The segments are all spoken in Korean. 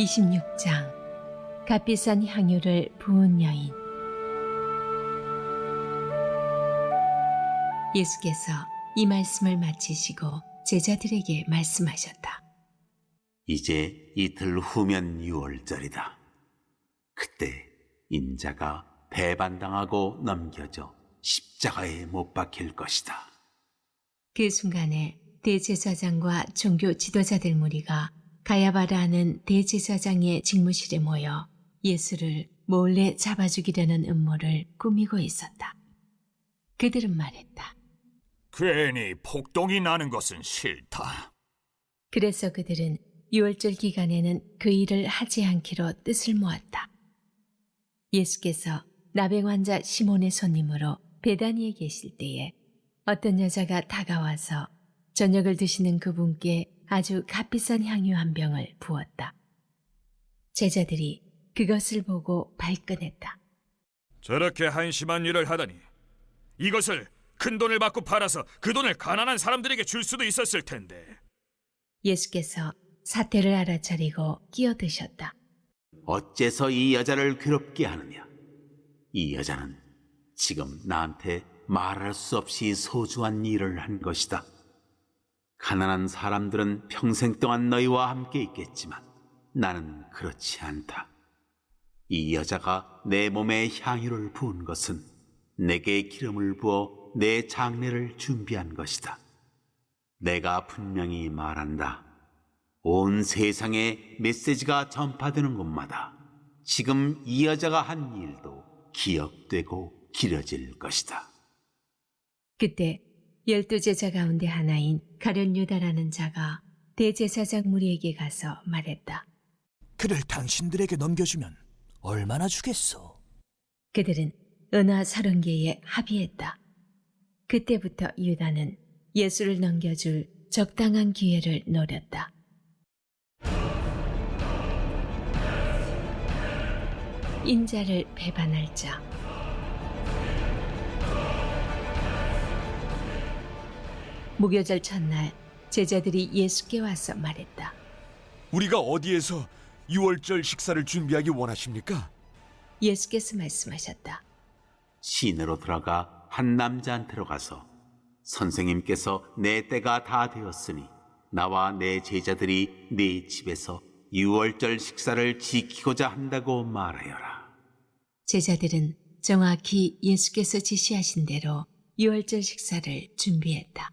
26장 값비싼 향유를 부은 여인. 예수께서 이 말씀을 마치시고 제자들에게 말씀하셨다. 이제 이틀 후면 유월절이다. 그때 인자가 배반당하고 넘겨져 십자가에 못 박힐 것이다. 그 순간에 대제사장과 종교 지도자들 무리가 가야바라 하는 대제사장의 직무실에 모여 예수를 몰래 잡아 죽이려는 음모를 꾸미고 있었다. 그들은 말했다. 괜히 폭동이 나는 것은 싫다. 그래서 그들은 유월절 기간에는 그 일을 하지 않기로 뜻을 모았다. 예수께서 나병 환자 시몬의 손님으로 베다니에 계실 때에 어떤 여자가 다가와서 저녁을 드시는 그분께 아주 값비싼 향유 한 병을 부었다. 제자들이 그것을 보고 발끈했다. 저렇게 한심한 일을 하다니 이것을 큰 돈을 받고 팔아서 그 돈을 가난한 사람들에게 줄 수도 있었을 텐데. 예수께서 사태를 알아차리고 끼어드셨다. 어째서 이 여자를 괴롭게 하느냐? 이 여자는 지금 나한테 말할 수 없이 소중한 일을 한 것이다. 가난한 사람들은 평생 동안 너희와 함께 있겠지만 나는 그렇지 않다. 이 여자가 내 몸에 향유를 부은 것은 내게 기름을 부어 내 장례를 준비한 것이다. 내가 분명히 말한다. 온 세상에 메시지가 전파되는 곳마다 지금 이 여자가 한 일도 기억되고 기려질 것이다. 그때 12제자 가운데 하나인 가룟 유다라는 자가 대제사장 무리에게 가서 말했다. 그를 당신들에게 넘겨주면 얼마나 주겠소? 그들은 은화 30개에 합의했다. 그때부터 유다는 예수를 넘겨줄 적당한 기회를 노렸다. 인자를 배반할 자. 무교절 첫날 제자들이 예수께 와서 말했다. 우리가 어디에서 유월절 식사를 준비하기 원하십니까? 예수께서 말씀하셨다. 시내로 들어가 한 남자한테로 가서 선생님께서 내 때가 다 되었으니 나와 내 제자들이 네 집에서 유월절 식사를 지키고자 한다고 말하여라. 제자들은 정확히 예수께서 지시하신 대로 유월절 식사를 준비했다.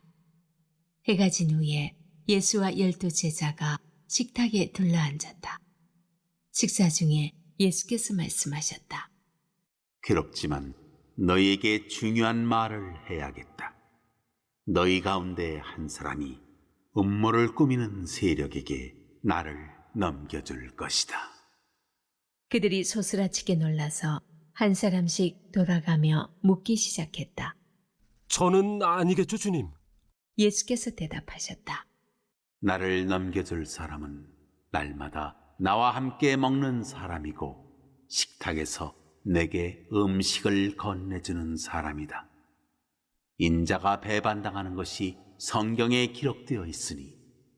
해가 진 후에 예수와 12제자가 식탁에 둘러앉았다. 식사 중에 예수께서 말씀하셨다. 괴롭지만 너희에게 중요한 말을 해야겠다. 너희 가운데 한 사람이 음모를 꾸미는 세력에게 나를 넘겨줄 것이다. 그들이 소스라치게 놀라서 한 사람씩 돌아가며 묻기 시작했다. 저는 아니겠죠, 주님. 예수께서 대답하셨다. 나를 넘겨줄 사람은 날마다 나와 함께 먹는 사람이고 식탁에서 내게 음식을 건네주는 사람이다. 인자가 배반당하는 것이 성경에 기록되어 있으니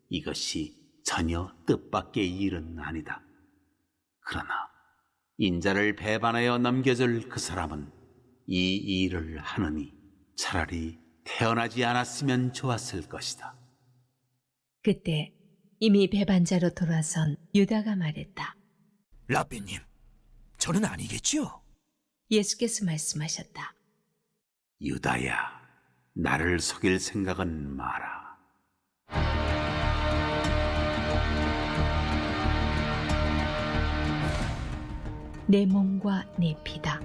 이것이 전혀 뜻밖의 일은 아니다. 그러나 인자를 배반하여 넘겨줄 그 사람은 이 일을 하느니 차라리 태어나지 않았으면 좋았을 것이다. 그때 이미 배반자로 돌아선 유다가 말했다. 라비님, 저는 아니겠지요? 예수께서 말씀하셨다. 유다야, 나를 속일 생각은 마라. 내 몸과 내 피다.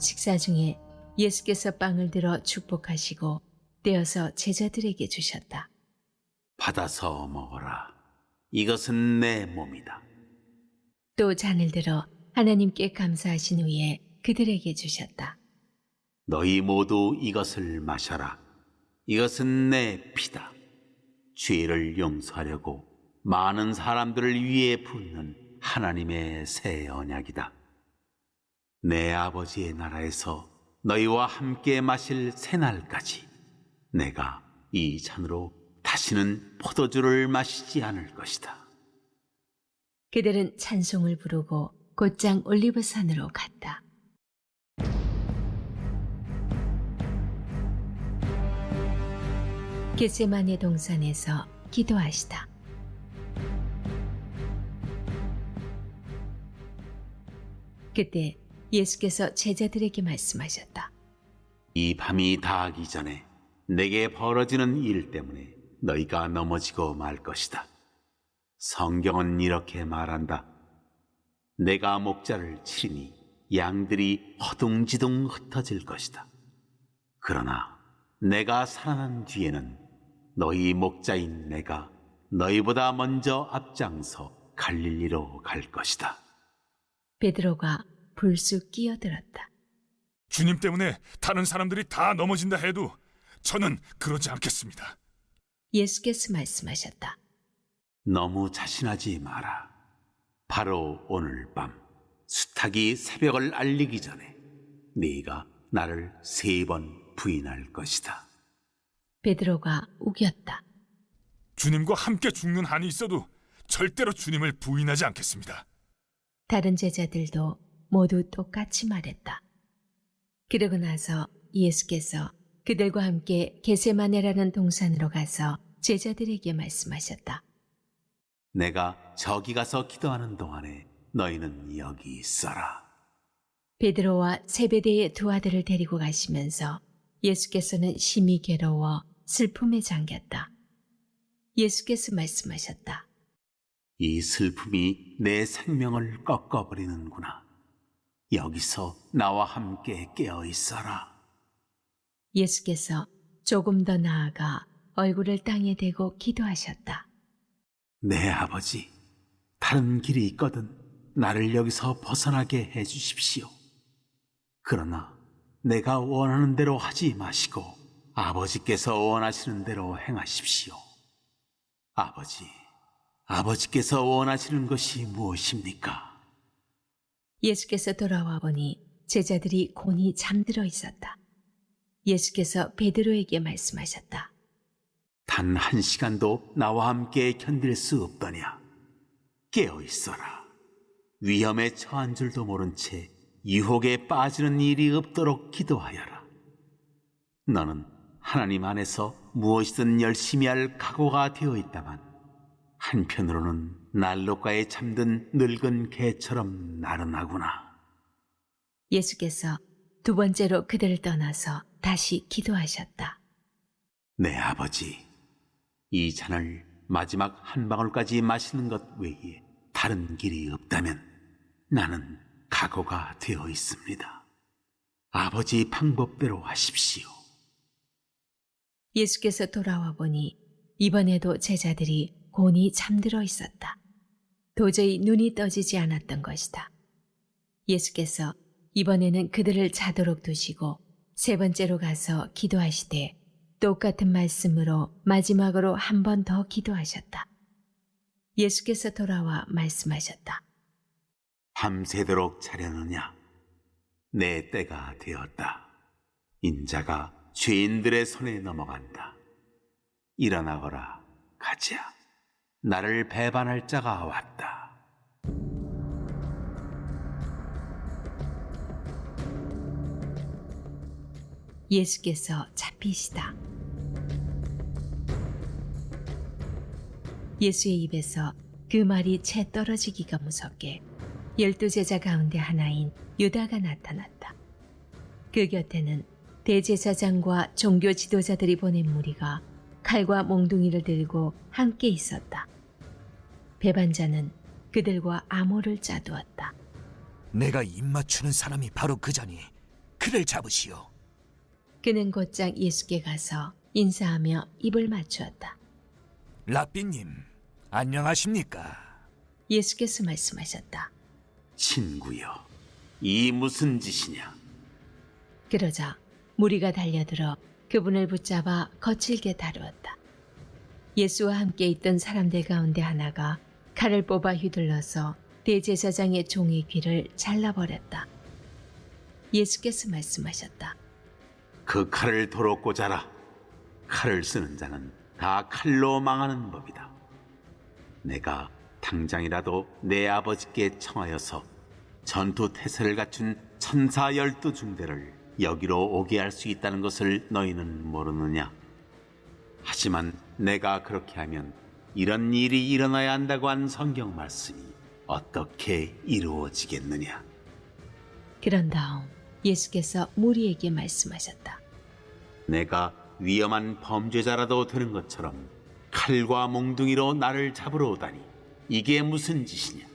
식사 중에 예수께서 빵을 들어 축복하시고 떼어서 제자들에게 주셨다. 받아서 먹어라. 이것은 내 몸이다. 또 잔을 들어 하나님께 감사하신 후에 그들에게 주셨다. 너희 모두 이것을 마셔라. 이것은 내 피다. 죄를 용서하려고 많은 사람들을 위해 붓는 하나님의 새 언약이다. 내 아버지의 나라에서 너희와 함께 마실 새날까지 내가 이 잔으로 다시는 포도주를 마시지 않을 것이다. 그들은 찬송을 부르고 곧장 올리브산으로 갔다. 겟세마네 동산에서 기도하시다. 그때 예수께서 제자들에게 말씀하셨다. 이 밤이 다하기 전에 내게 벌어지는 일 때문에 너희가 넘어지고 말 것이다. 성경은 이렇게 말한다. 내가 목자를 치리니 양들이 허둥지둥 흩어질 것이다. 그러나 내가 살아난 뒤에는 너희 목자인 내가 너희보다 먼저 앞장서 갈릴리로 갈 것이다. 베드로가 불쑥 끼어들었다. 주님 때문에 다른 사람들이 다 넘어진다 해도 저는 그러지 않겠습니다. 예수께서 말씀하셨다. 너무 자신하지 마라. 바로 오늘 밤 수탉이 새벽을 알리기 전에 네가 나를 3번 부인할 것이다. 베드로가 우겼다. 주님과 함께 죽는 한이 있어도 절대로 주님을 부인하지 않겠습니다. 다른 제자들도 모두 똑같이 말했다. 그러고 나서 예수께서 그들과 함께 게세마네라는 동산으로 가서 제자들에게 말씀하셨다. 내가 저기 가서 기도하는 동안에 너희는 여기 있어라. 베드로와 세베대의 두 아들을 데리고 가시면서 예수께서는 심히 괴로워 슬픔에 잠겼다. 예수께서 말씀하셨다. 이 슬픔이 내 생명을 꺾어버리는구나. 여기서 나와 함께 깨어 있어라. 예수께서 조금 더 나아가 얼굴을 땅에 대고 기도하셨다. 내 아버지, 다른 길이 있거든 나를 여기서 벗어나게 해주십시오. 그러나 내가 원하는 대로 하지 마시고 아버지께서 원하시는 대로 행하십시오. 아버지께서 원하시는 것이 무엇입니까? 예수께서 돌아와 보니 제자들이 곤히 잠들어 있었다. 예수께서 베드로에게 말씀하셨다. 단 1시간도 나와 함께 견딜 수 없더냐? 깨어 있어라. 위험에 처한 줄도 모른 채 유혹에 빠지는 일이 없도록 기도하여라. 너는 하나님 안에서 무엇이든 열심히 할 각오가 되어 있다만 한편으로는 난로가에 잠든 늙은 개처럼 나른하구나. 예수께서 두 번째로 그들을 떠나서 다시 기도하셨다. 내 아버지, 이 잔을 마지막 한 방울까지 마시는 것 외에 다른 길이 없다면 나는 각오가 되어 있습니다. 아버지 방법대로 하십시오. 예수께서 돌아와 보니 이번에도 제자들이 곤히 잠들어 있었다. 도저히 눈이 떠지지 않았던 것이다. 예수께서 이번에는 그들을 자도록 두시고 세 번째로 가서 기도하시되 똑같은 말씀으로 마지막으로 한 번 더 기도하셨다. 예수께서 돌아와 말씀하셨다. 밤새도록 자려느냐? 내 때가 되었다. 인자가 죄인들의 손에 넘어간다. 일어나거라, 가자. 나를 배반할 자가 왔다. 예수께서 잡히시다. 예수의 입에서 그 말이 채 떨어지기가 무섭게 12제자 가운데 하나인 유다가 나타났다. 그 곁에는 대제사장과 종교 지도자들이 보낸 무리가 칼과 몽둥이를 들고 함께 있었다. 배반자는 그들과 암호를 짜두었다. 내가 입맞추는 사람이 바로 그자니 그를 잡으시오. 그는 곧장 예수께 가서 인사하며 입을 맞추었다. 라삐님, 안녕하십니까? 예수께서 말씀하셨다. 친구여, 이 무슨 짓이냐? 그러자 무리가 달려들어 그분을 붙잡아 거칠게 다루었다. 예수와 함께 있던 사람들 가운데 하나가 칼을 뽑아 휘둘러서 대제사장의 종의 귀를 잘라버렸다. 예수께서 말씀하셨다. 그 칼을 도로 꽂아라. 칼을 쓰는 자는 다 칼로 망하는 법이다. 내가 당장이라도 내 아버지께 청하여서 전투 태세를 갖춘 천사 12중대를 여기로 오게 할 수 있다는 것을 너희는 모르느냐? 하지만 내가 그렇게 하면 이런 일이 일어나야 한다고 한 성경 말씀이 어떻게 이루어지겠느냐? 그런 다음 예수께서 무리에게 말씀하셨다. 내가 위험한 범죄자라도 되는 것처럼 칼과 몽둥이로 나를 잡으러 오다니 이게 무슨 짓이냐?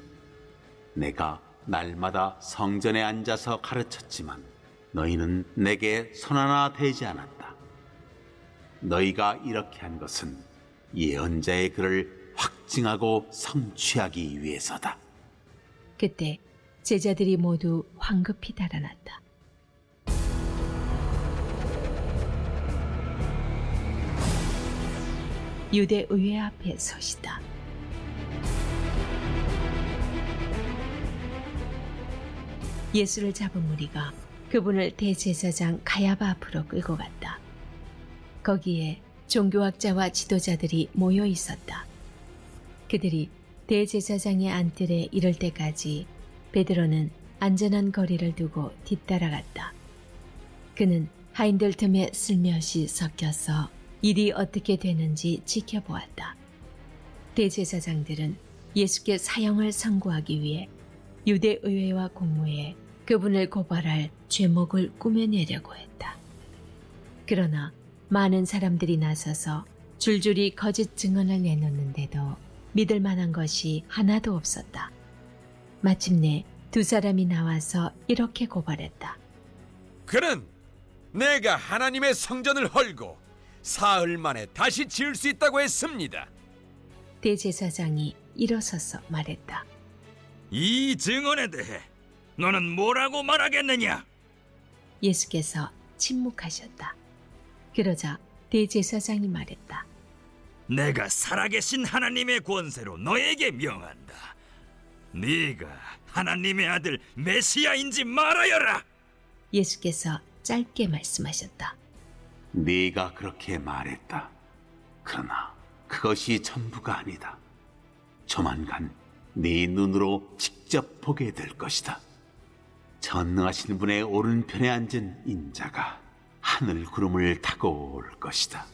내가 날마다 성전에 앉아서 가르쳤지만 너희는 내게 손 하나 대지 않았다. 너희가 이렇게 한 것은 예언자의 글을 확증하고 성취하기 위해서다. 그때 제자들이 모두 황급히 달아났다. 유대 의회 앞에 서시다. 예수를 잡은 무리가 그분을 대제사장 가야바 앞으로 끌고 갔다. 거기에 종교학자와 지도자들이 모여 있었다. 그들이 대제사장의 안뜰에 이를 때까지 베드로는 안전한 거리를 두고 뒤따라갔다. 그는 하인들 틈에 슬며시 섞여서 일이 어떻게 되는지 지켜보았다. 대제사장들은 예수께 사형을 선고하기 위해 유대의회와 공무에 그분을 고발할 죄목을 꾸며내려고 했다. 그러나 많은 사람들이 나서서 줄줄이 거짓 증언을 내놓는데도 믿을 만한 것이 하나도 없었다. 마침내 두 사람이 나와서 이렇게 고발했다. 그는 내가 하나님의 성전을 헐고 사흘 만에 다시 지을 수 있다고 했습니다. 대제사장이 일어서서 말했다. 이 증언에 대해 너는 뭐라고 말하겠느냐? 예수께서 침묵하셨다. 그러자 대제사장이 말했다. 내가 살아계신 하나님의 권세로 너에게 명한다. 네가 하나님의 아들 메시아인지 말하여라. 예수께서 짧게 말씀하셨다. 네가 그렇게 말했다. 그러나 그것이 전부가 아니다. 조만간 네 눈으로 직접 보게 될 것이다. 전능하신 분의 오른편에 앉은 인자가 하늘 구름을 타고 올 것이다.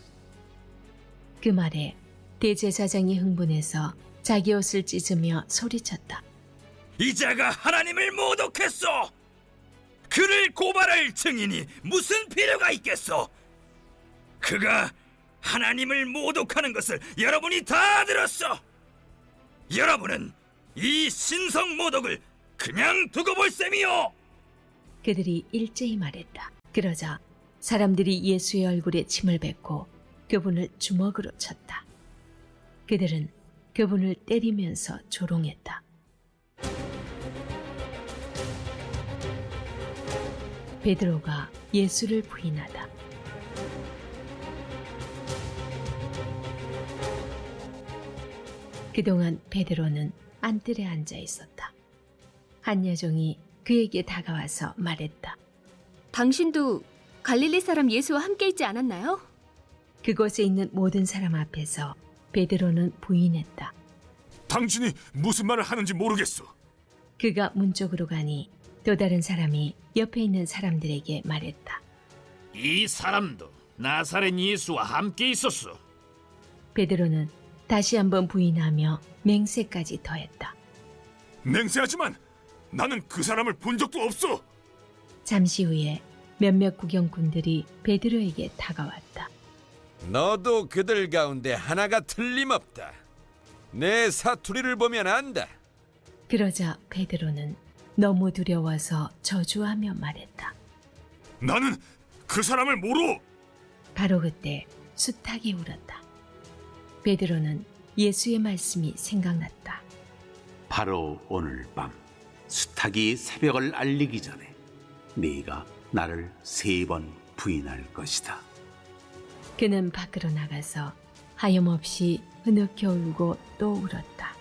그 말에 대제사장이 흥분해서 자기 옷을 찢으며 소리쳤다. 이자가 하나님을 모독했소. 그를 고발할 증인이 무슨 필요가 있겠소? 그가 하나님을 모독하는 것을 여러분이 다 들었어. 여러분은 이 신성 모독을 그냥 두고 볼 셈이요. 그들이 일제히 말했다. 그러자 사람들이 예수의 얼굴에 침을 뱉고 그분을 주먹으로 쳤다. 그들은 그분을 때리면서 조롱했다. 베드로가 예수를 부인하다. 그동안 베드로는 안뜰에 앉아 있었다. 한 여종이 그에게 다가와서 말했다. 당신도 갈릴리 사람 예수와 함께 있지 않았나요? 그곳에 있는 모든 사람 앞에서 베드로는 부인했다. 당신이 무슨 말을 하는지 모르겠소. 그가 문 쪽으로 가니 또 다른 사람이 옆에 있는 사람들에게 말했다. 이 사람도 나사렛 예수와 함께 있었소. 베드로는 다시 한번 부인하며 맹세까지 더했다. 맹세하지만 나는 그 사람을 본 적도 없어. 잠시 후에 몇몇 구경꾼들이 베드로에게 다가왔다. 너도 그들 가운데 하나가 틀림없다. 내 사투리를 보면 안다. 그러자 베드로는 너무 두려워서 저주하며 말했다. 나는 그 사람을 모르. 바로 그때 수탉이 울었다. 베드로는 예수의 말씀이 생각났다. 바로 오늘 밤 수탉이 새벽을 알리기 전에 네가 나를 3번 부인할 것이다. 그는 밖으로 나가서 하염없이 흐느껴 울고 또 울었다.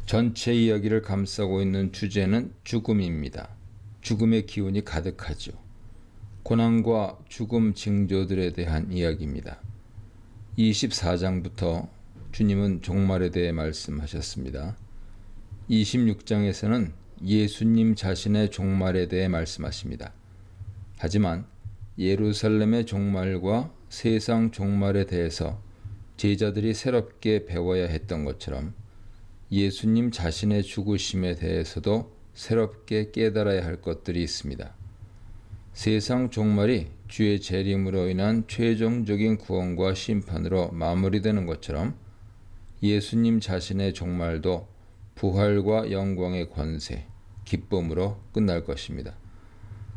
전체 이야기를 감싸고 있는 주제는 죽음입니다. 죽음의 기운이 가득하죠. 고난과 죽음 징조들에 대한 이야기입니다. 24장부터 주님은 종말에 대해 말씀하셨습니다. 26장에서는 예수님 자신의 종말에 대해 말씀하십니다. 하지만 예루살렘의 종말과 세상 종말에 대해서 제자들이 새롭게 배워야 했던 것처럼 예수님 자신의 죽으심에 대해서도 새롭게 깨달아야 할 것들이 있습니다. 세상 종말이 주의 재림으로 인한 최종적인 구원과 심판으로 마무리되는 것처럼 예수님 자신의 종말도 부활과 영광의 권세, 기쁨으로 끝날 것입니다.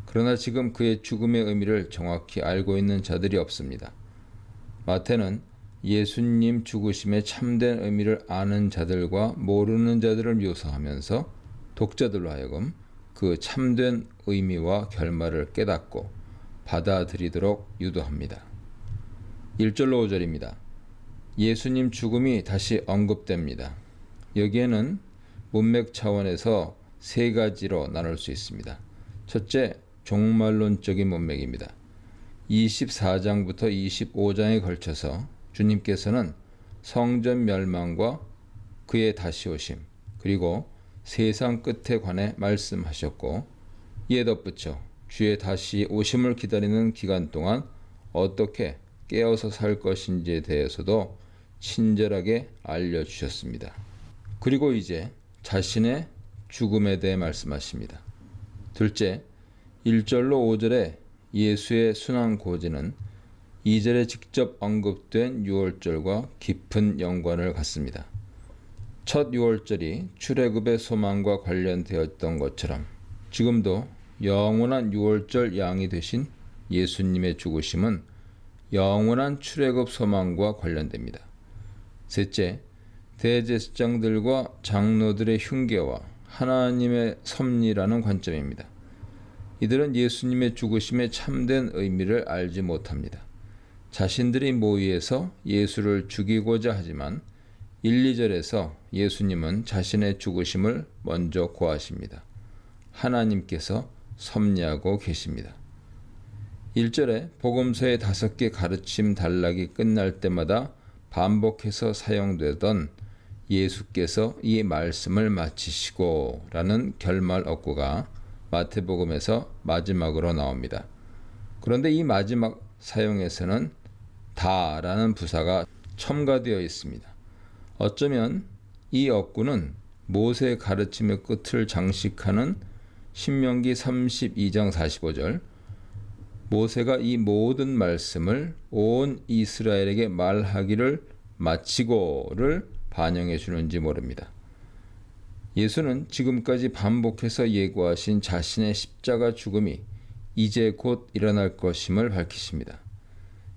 그러나 지금 그의 죽음의 의미를 정확히 알고 있는 자들이 없습니다. 마태는 예수님 죽으심의 참된 의미를 아는 자들과 모르는 자들을 묘사하면서 독자들로 하여금 그 참된 의미와 결말을 깨닫고 받아들이도록 유도합니다. 1절로 5절입니다. 예수님 죽음이 다시 언급됩니다. 여기에는 문맥 차원에서 세 가지로 나눌 수 있습니다. 첫째, 종말론적인 문맥입니다. 24장부터 25장에 걸쳐서 주님께서는 성전 멸망과 그의 다시 오심, 그리고 세상 끝에 관해 말씀하셨고, 이에 덧붙여 주의 다시 오심을 기다리는 기간 동안 어떻게 깨어서 살 것인지에 대해서도 친절하게 알려주셨습니다. 그리고 이제 자신의 죽음에 대해 말씀하십니다. 둘째, 1절로 5절의 예수의 순환 고지는 2절에 직접 언급된 유월절과 깊은 연관을 갖습니다. 첫 유월절이 출애굽의 소망과 관련되었던 것처럼 지금도 영원한 유월절 양이 되신 예수님의 죽으심은 영원한 출애굽 소망과 관련됩니다. 셋째, 대제사장들과 장로들의 흉계와 하나님의 섭리라는 관점입니다. 이들은 예수님의 죽으심의 참된 의미를 알지 못합니다. 자신들이 모의해서 예수를 죽이고자 하지만 1, 2절에서 예수님은 자신의 죽으심을 먼저 고하십니다. 하나님께서 섭리하고 계십니다. 1절에 복음서의 5개 가르침 단락이 끝날 때마다 반복해서 사용되던 예수께서 이 말씀을 마치시고 라는 결말 어구가 마태복음에서 마지막으로 나옵니다. 그런데 이 마지막 사용에서는 다라는 부사가 첨가되어 있습니다. 어쩌면 이 어구는 모세의 가르침의 끝을 장식하는 신명기 32장 45절, 모세가 이 모든 말씀을 온 이스라엘에게 말하기를 마치고를 반영해 주는지 모릅니다. 예수는 지금까지 반복해서 예고하신 자신의 십자가 죽음이 이제 곧 일어날 것임을 밝히십니다.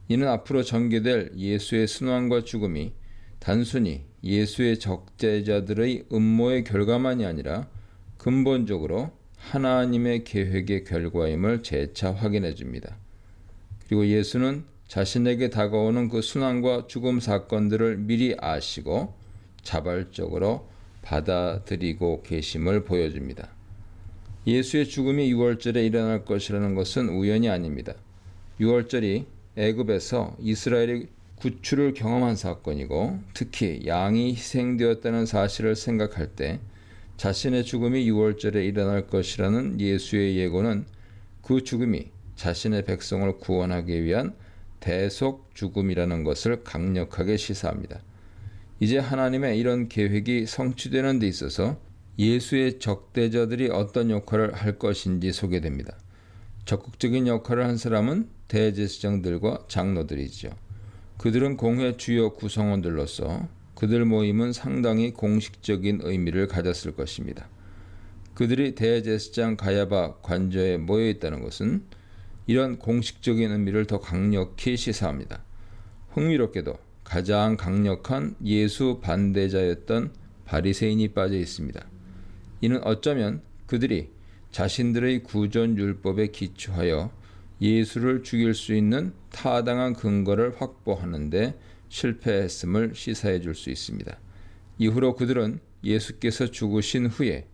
이는 앞으로 전개될 예수의 순환과 죽음이 단순히 예수의 적대자들의 음모의 결과만이 아니라 근본적으로 하나님의 계획의 결과임을 재차 확인해 줍니다. 그리고 예수는 자신에게 다가오는 그 순환과 죽음 사건들을 미리 아시고 자발적으로 받아들이고 계심을 보여줍니다. 예수의 죽음이 6월절에 일어날 것이라는 것은 우연이 아닙니다. 6월절이 애굽에서 이스라엘이 구출을 경험한 사건이고 특히 양이 희생되었다는 사실을 생각할 때 자신의 죽음이 6월절에 일어날 것이라는 예수의 예고는 그 죽음이 자신의 백성을 구원하기 위한 대속 죽음이라는 것을 강력하게 시사합니다. 이제 하나님의 이런 계획이 성취되는 데 있어서 예수의 적대자들이 어떤 역할을 할 것인지 소개됩니다. 적극적인 역할을 한 사람은 대제사장들과 장로들이죠. 그들은 공회 주요 구성원들로서 그들 모임은 상당히 공식적인 의미를 가졌을 것입니다. 그들이 대제사장 가야바 관저에 모여 있다는 것은 이런 공식적인 의미를 더 강력히 시사합니다. 흥미롭게도 가장 강력한 예수 반대자였던 바리새인이 빠져 있습니다. 이는 어쩌면 그들이 자신들의 구전 율법에 기초하여 예수를 죽일 수 있는 타당한 근거를 확보하는 데 실패했음을 시사해 줄 수 있습니다. 이후로 그들은 예수께서 죽으신 후에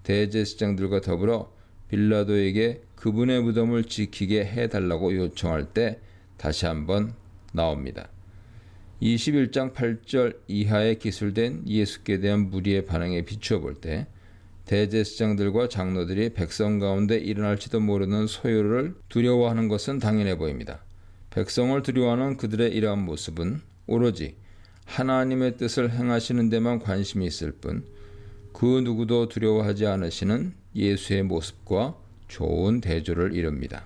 대제사장들과 더불어 빌라도에게 그분의 무덤을 지키게 해달라고 요청할 때 다시 한번 나옵니다. 21장 8절 이하에 기술된 예수께 대한 무리의 반응에 비추어 볼 때 대제사장들과 장로들이 백성 가운데 일어날지도 모르는 소요를 두려워하는 것은 당연해 보입니다. 백성을 두려워하는 그들의 이러한 모습은 오로지 하나님의 뜻을 행하시는 데만 관심이 있을 뿐 그 누구도 두려워하지 않으시는 예수의 모습과 좋은 대조를 이룹니다.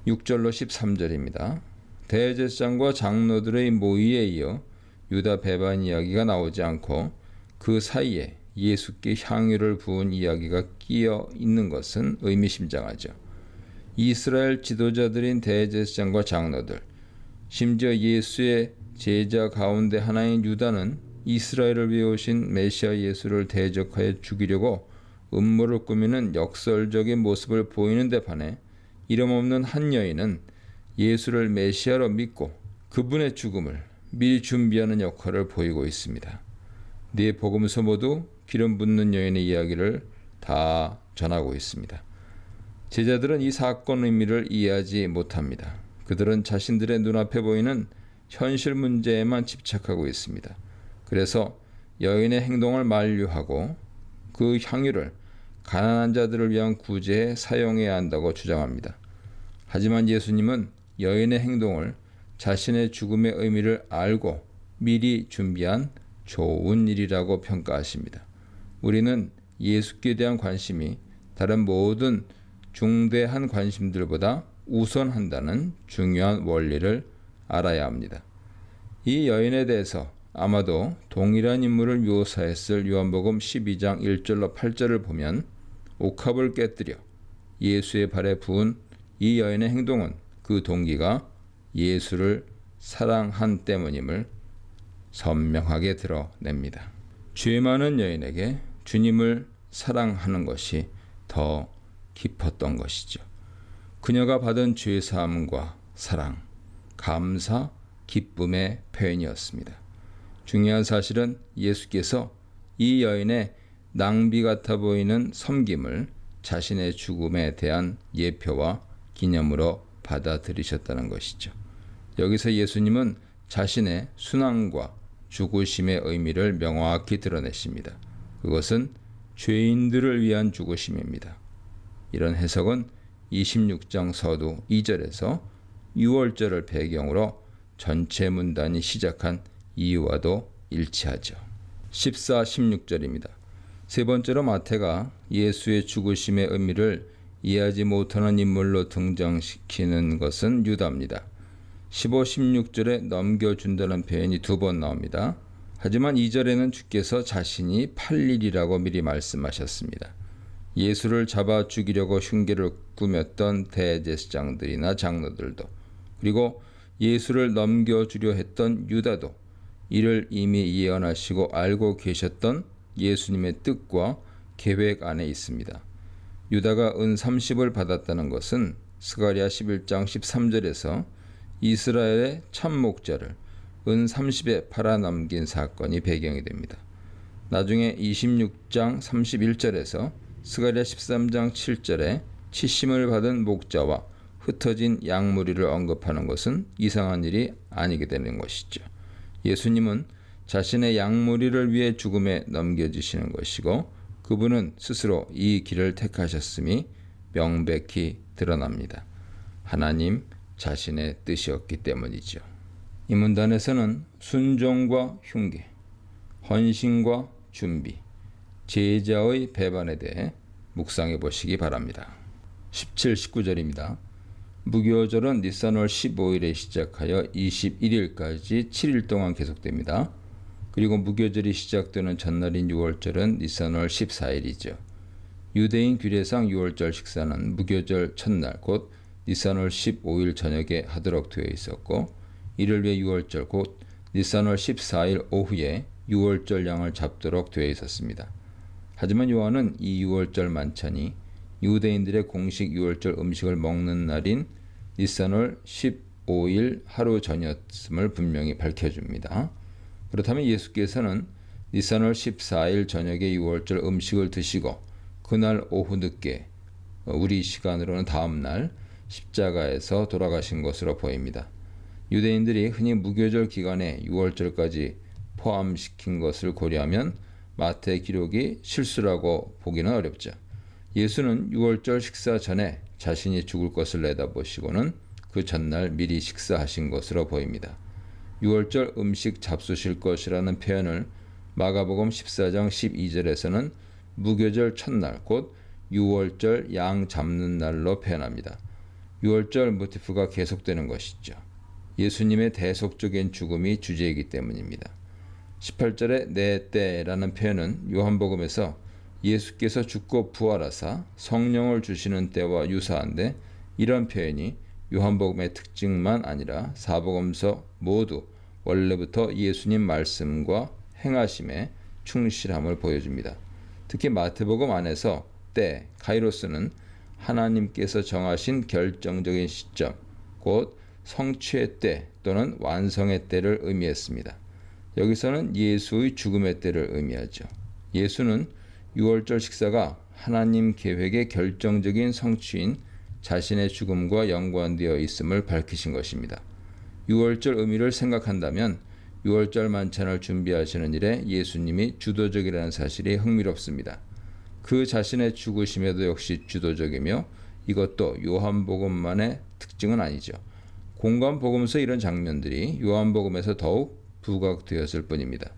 6절로 13절입니다. 대제사장과 장로들의 모의에 이어 유다 배반 이야기가 나오지 않고 그 사이에 예수께 향유를 부은 이야기가 끼어 있는 것은 의미심장하죠. 이스라엘 지도자들인 대제사장과 장로들, 심지어 예수의 제자 가운데 하나인 유다는 이스라엘을 위해 오신 메시아 예수를 대적하여 죽이려고 음모를 꾸미는 역설적인 모습을 보이는 데 반해 이름 없는 한 여인은 예수를 메시아로 믿고 그분의 죽음을 미리 준비하는 역할을 보이고 있습니다. 네 복음서 모두 기름 붓는 여인의 이야기를 다 전하고 있습니다. 제자들은 이 사건 의미를 이해하지 못합니다. 그들은 자신들의 눈앞에 보이는 현실 문제에만 집착하고 있습니다. 그래서 여인의 행동을 만류하고 그 향유를 가난한 자들을 위한 구제에 사용해야 한다고 주장합니다. 하지만 예수님은 여인의 행동을 자신의 죽음의 의미를 알고 미리 준비한 좋은 일이라고 평가하십니다. 우리는 예수께 대한 관심이 다른 모든 중대한 관심들보다 우선한다는 중요한 원리를 알아야 합니다. 이 여인에 대해서 아마도 동일한 인물을 묘사했을 요한복음 12장 1절로 8절을 보면 옥합을 깨뜨려 예수의 발에 부은 이 여인의 행동은 그 동기가 예수를 사랑한 때문임을 선명하게 드러냅니다. 죄 많은 여인에게 주님을 사랑하는 것이 더 깊었던 것이죠. 그녀가 받은 죄 사함과 사랑, 감사, 기쁨의 표현이었습니다. 중요한 사실은 예수께서 이 여인의 낭비 같아 보이는 섬김을 자신의 죽음에 대한 예표와 기념으로 받아들이셨다는 것이죠. 여기서 예수님은 자신의 순환과 죽으심의 의미를 명확히 드러내십니다. 그것은 죄인들을 위한 죽으심입니다. 이런 해석은 26장 서두 2절에서 6월절을 배경으로 전체 문단이 시작한 이유와도 일치하죠. 14, 16절입니다. 세 번째로 마태가 예수의 죽으심의 의미를 이해하지 못하는 인물로 등장시키는 것은 유다입니다. 15, 16절에 넘겨준다는 표현이 2번 나옵니다. 하지만 2절에는 주께서 자신이 팔리리라고 미리 말씀하셨습니다. 예수를 잡아 죽이려고 흉계를 꾸몄던 대제사장들이나 장로들도, 그리고 예수를 넘겨주려 했던 유다도 이를 이미 예언하시고 알고 계셨던 예수님의 뜻과 계획 안에 있습니다. 유다가 은 30을 받았다는 것은 스가랴 11장 13절에서 이스라엘의 참 목자를 은 30에 팔아넘긴 사건이 배경이 됩니다. 나중에 26장 31절에서 스가랴 13장 7절에 치심을 받은 목자와 흩어진 양무리를 언급하는 것은 이상한 일이 아니게 되는 것이죠. 예수님은 자신의 양무리를 위해 죽음에 넘겨지시는 것이고 그분은 스스로 이 길을 택하셨음이 명백히 드러납니다. 하나님 자신의 뜻이었기 때문이죠. 이 문단에서는 순종과 흉계, 헌신과 준비, 제자의 배반에 대해 묵상해 보시기 바랍니다. 17, 19절입니다. 무교절은 니산월 15일에 시작하여 21일까지 7일 동안 계속됩니다. 그리고 무교절이 시작되는 전날인 6월절은 니산월 14일이죠. 유대인 규례상 6월절 식사는 무교절 첫날 곧 니산월 15일 저녁에 하도록 되어 있었고 이를 위해 6월절 곧 니산월 14일 오후에 6월절 양을 잡도록 되어 있었습니다. 하지만 요한은 이 6월절 만찬이 유대인들의 공식 6월절 음식을 먹는 날인 니산월 15일 하루 전이었음을 분명히 밝혀줍니다. 그렇다면 예수께서는 니산월 14일 저녁에 유월절 음식을 드시고 그날 오후 늦게 우리 시간으로는 다음 날 십자가에서 돌아가신 것으로 보입니다. 유대인들이 흔히 무교절 기간에 유월절까지 포함시킨 것을 고려하면 마태 기록이 실수라고 보기는 어렵죠. 예수는 유월절 식사 전에 자신이 죽을 것을 내다보시고는 그 전날 미리 식사하신 것으로 보입니다. 유월절 음식 잡수실 것이라는 표현을 마가복음 14장 12절에서는 무교절 첫날 곧 유월절 양 잡는 날로 표현합니다. 유월절 모티프가 계속되는 것이죠. 예수님의 대속적인 죽음이 주제이기 때문입니다. 18절의 내 때라는 표현은 요한복음에서 예수께서 죽고 부활하사 성령을 주시는 때와 유사한데 이런 표현이 요한복음의 특징만 아니라 사복음서 모두 원래부터 예수님 말씀과 행하심에 충실함을 보여줍니다. 특히 마태복음 안에서 때, 카이로스는 하나님께서 정하신 결정적인 시점, 곧 성취의 때 또는 완성의 때를 의미했습니다. 여기서는 예수의 죽음의 때를 의미하죠. 예수는 유월절 식사가 하나님 계획의 결정적인 성취인 자신의 죽음과 연관되어 있음을 밝히신 것입니다. 유월절 의미를 생각한다면 유월절 만찬을 준비하시는 일에 예수님이 주도적이라는 사실이 흥미롭습니다. 그 자신의 죽으심에도 역시 주도적이며 이것도 요한복음만의 특징은 아니죠. 공관복음서 이런 장면들이 요한복음에서 더욱 부각되었을 뿐입니다.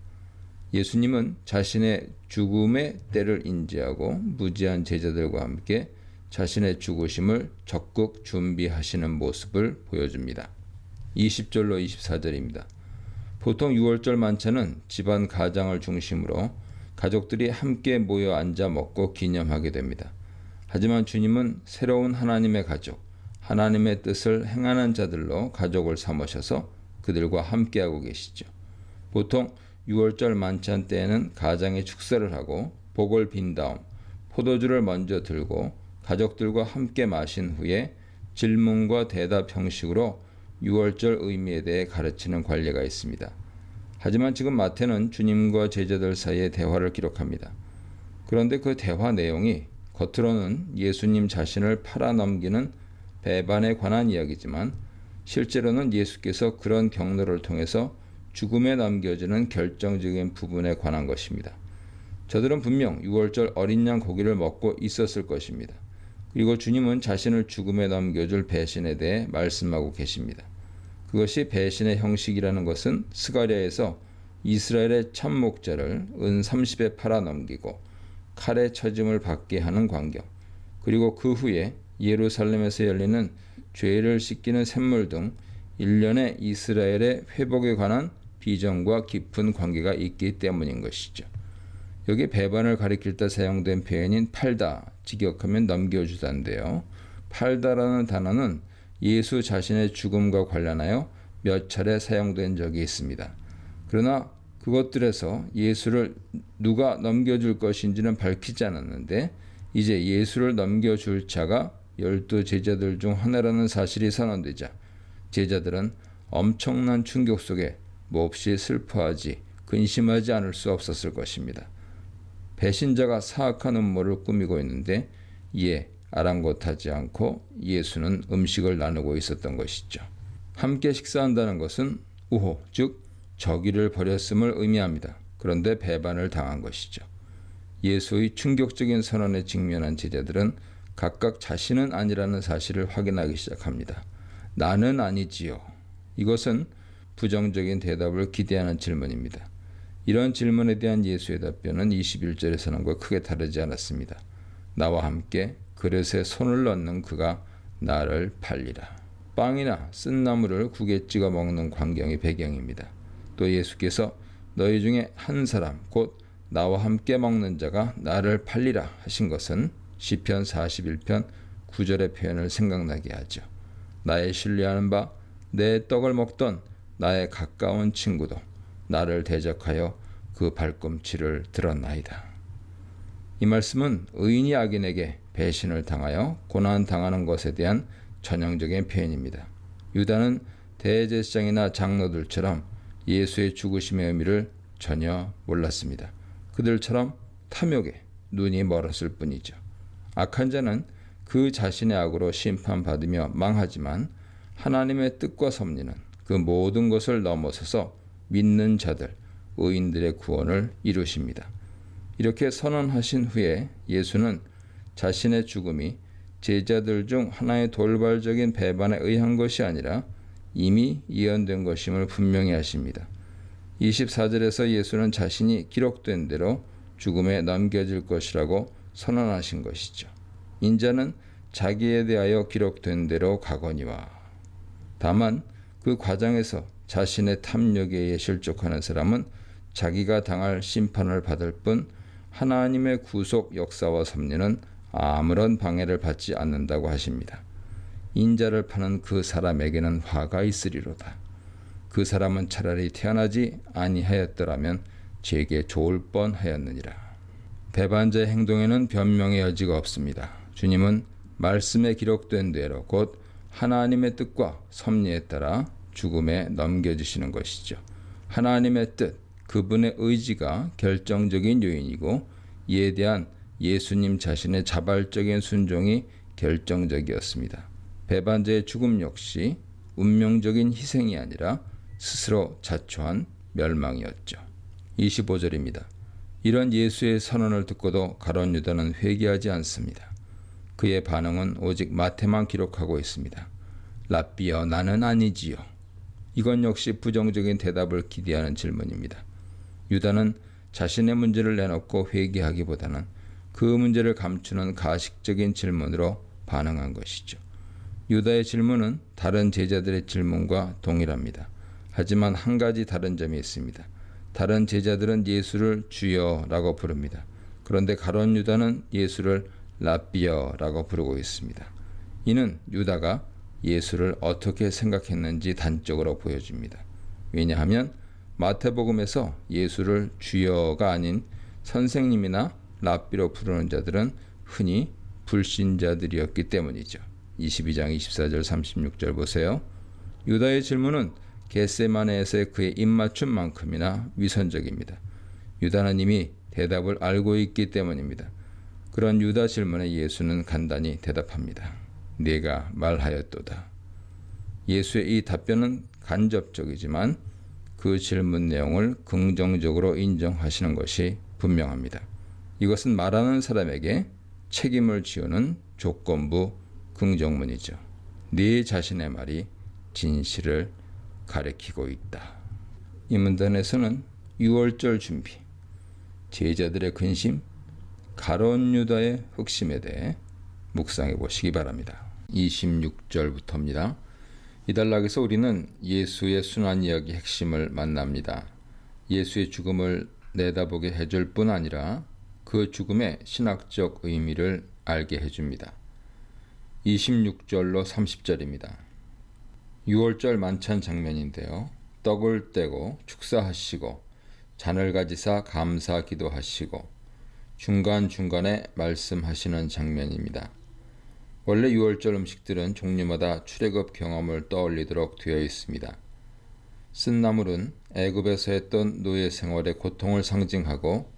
예수님은 자신의 죽음의 때를 인지하고 무지한 제자들과 함께 자신의 죽으심을 적극 준비하시는 모습을 보여줍니다. 20절로 24절입니다. 보통 유월절 만찬은 집안 가장을 중심으로 가족들이 함께 모여 앉아 먹고 기념하게 됩니다. 하지만 주님은 새로운 하나님의 가족, 하나님의 뜻을 행하는 자들로 가족을 삼으셔서 그들과 함께하고 계시죠. 보통 유월절 만찬 때에는 가장이 축사를 하고 복을 빈 다음 포도주를 먼저 들고 가족들과 함께 마신 후에 질문과 대답 형식으로 유월절 의미에 대해 가르치는 관례가 있습니다. 하지만 지금 마태는 주님과 제자들 사이의 대화를 기록합니다. 그런데 그 대화 내용이 겉으로는 예수님 자신을 팔아넘기는 배반에 관한 이야기지만 실제로는 예수께서 그런 경로를 통해서 죽음에 남겨지는 결정적인 부분에 관한 것입니다. 저들은 분명 유월절 어린 양 고기를 먹고 있었을 것입니다. 그리고 주님은 자신을 죽음에 넘겨줄 배신에 대해 말씀하고 계십니다. 그것이 배신의 형식이라는 것은 스가랴에서 이스라엘의 첫 목자를 은 30에 팔아넘기고 칼에 쳐짐을 받게 하는 광경, 그리고 그 후에 예루살렘에서 열리는 죄를 씻기는 샘물 등 일련의 이스라엘의 회복에 관한 비전과 깊은 관계가 있기 때문인 것이죠. 여기 배반을 가리킬 때 사용된 표현인 팔다, 직역하면 넘겨주다인데요. 팔다라는 단어는 예수 자신의 죽음과 관련하여 몇 차례 사용된 적이 있습니다. 그러나 그것들에서 예수를 누가 넘겨줄 것인지는 밝히지 않았는데 이제 예수를 넘겨줄 자가 12 제자들 중 하나라는 사실이 선언되자 제자들은 엄청난 충격 속에 몹시 슬퍼하지 근심하지 않을 수 없었을 것입니다. 배신자가 사악한 음모를 꾸미고 있는데 이에 아랑곳하지 않고 예수는 음식을 나누고 있었던 것이죠. 함께 식사한다는 것은 우호, 즉 저기를 버렸음을 의미합니다. 그런데 배반을 당한 것이죠. 예수의 충격적인 선언에 직면한 제자들은 각각 자신은 아니라는 사실을 확인하기 시작합니다. 나는 아니지요. 이것은 부정적인 대답을 기대하는 질문입니다. 이런 질문에 대한 예수의 답변은 21절의 선언과 크게 다르지 않았습니다. 나와 함께 그릇에 손을 넣는 그가 나를 팔리라. 빵이나 쓴 나물을 국에 찍어 먹는 광경이 배경입니다. 또 예수께서 너희 중에 한 사람 곧 나와 함께 먹는 자가 나를 팔리라 하신 것은 시편 41편 9절의 표현을 생각나게 하죠. 나의 신뢰하는 바 내 떡을 먹던 나의 가까운 친구도 나를 대적하여 그 발꿈치를 들었나이다. 이 말씀은 의인이 악인에게 배신을 당하여 고난당하는 것에 대한 전형적인 표현입니다. 유다는 대제사장이나 장로들처럼 예수의 죽으심의 의미를 전혀 몰랐습니다. 그들처럼 탐욕에 눈이 멀었을 뿐이죠. 악한 자는 그 자신의 악으로 심판받으며 망하지만 하나님의 뜻과 섭리는 그 모든 것을 넘어서서 믿는 자들, 의인들의 구원을 이루십니다. 이렇게 선언하신 후에 예수는 자신의 죽음이 제자들 중 하나의 돌발적인 배반에 의한 것이 아니라 이미 예언된 것임을 분명히 하십니다. 24절에서 예수는 자신이 기록된 대로 죽음에 넘겨질 것이라고 선언하신 것이죠. 인자는 자기에 대하여 기록된 대로 가거니와. 다만 그 과정에서 자신의 탐욕에 의해 실족하는 사람은 자기가 당할 심판을 받을 뿐 하나님의 구속 역사와 섭리는 아무런 방해를 받지 않는다고 하십니다. 인자를 파는 그 사람에게는 화가 있으리로다. 그 사람은 차라리 태어나지 아니하였더라면 제게 좋을 뻔하였느니라. 배반자의 행동에는 변명의 여지가 없습니다. 주님은 말씀에 기록된 대로 곧 하나님의 뜻과 섭리에 따라 죽음에 넘겨주시는 것이죠. 하나님의 뜻, 그분의 의지가 결정적인 요인이고 이에 대한 예수님 자신의 자발적인 순종이 결정적이었습니다. 배반자의 죽음 역시 운명적인 희생이 아니라 스스로 자초한 멸망이었죠. 25절입니다. 이런 예수의 선언을 듣고도 가룟 유다는 회개하지 않습니다. 그의 반응은 오직 마태만 기록하고 있습니다. 랍비여, 나는 아니지요. 이건 역시 부정적인 대답을 기대하는 질문입니다. 유다는 자신의 문제를 내놓고 회개하기보다는 그 문제를 감추는 가식적인 질문으로 반응한 것이죠. 유다의 질문은 다른 제자들의 질문과 동일합니다. 하지만 한 가지 다른 점이 있습니다. 다른 제자들은 예수를 주여라고 부릅니다. 그런데 가룟 유다는 예수를 랍비여라고 부르고 있습니다. 이는 유다가 예수를 어떻게 생각했는지 단적으로 보여줍니다. 왜냐하면 마태복음에서 예수를 주여가 아닌 선생님이나 랍비로 부르는 자들은 흔히 불신자들이었기 때문이죠. 22장 24절 36절 보세요. 유다의 질문은 겟세마네에서의 그의 입맞춤만큼이나 위선적입니다. 유다는 이미 대답을 알고 있기 때문입니다. 그런 유다 질문에 예수는 간단히 대답합니다. 네가 말하였도다. 예수의 이 답변은 간접적이지만 그 질문 내용을 긍정적으로 인정하시는 것이 분명합니다. 이것은 말하는 사람에게 책임을 지우는 조건부 긍정문이죠. 네 자신의 말이 진실을 가리키고 있다. 이 문단에서는 유월절 준비, 제자들의 근심, 가룟 유다의 흑심에 대해 묵상해 보시기 바랍니다. 26절부터입니다. 이 단락에서 우리는 예수의 순환 이야기 핵심을 만납니다. 예수의 죽음을 내다보게 해줄 뿐 아니라 그 죽음의 신학적 의미를 알게 해줍니다. 26절로 30절입니다. 유월절 만찬 장면인데요. 떡을 떼고 축사하시고 잔을 가지사 감사 기도하시고 중간중간에 말씀하시는 장면입니다. 원래 유월절 음식들은 종류마다 출애굽 경험을 떠올리도록 되어 있습니다. 쓴나물은 애굽에서 했던 노예 생활의 고통을 상징하고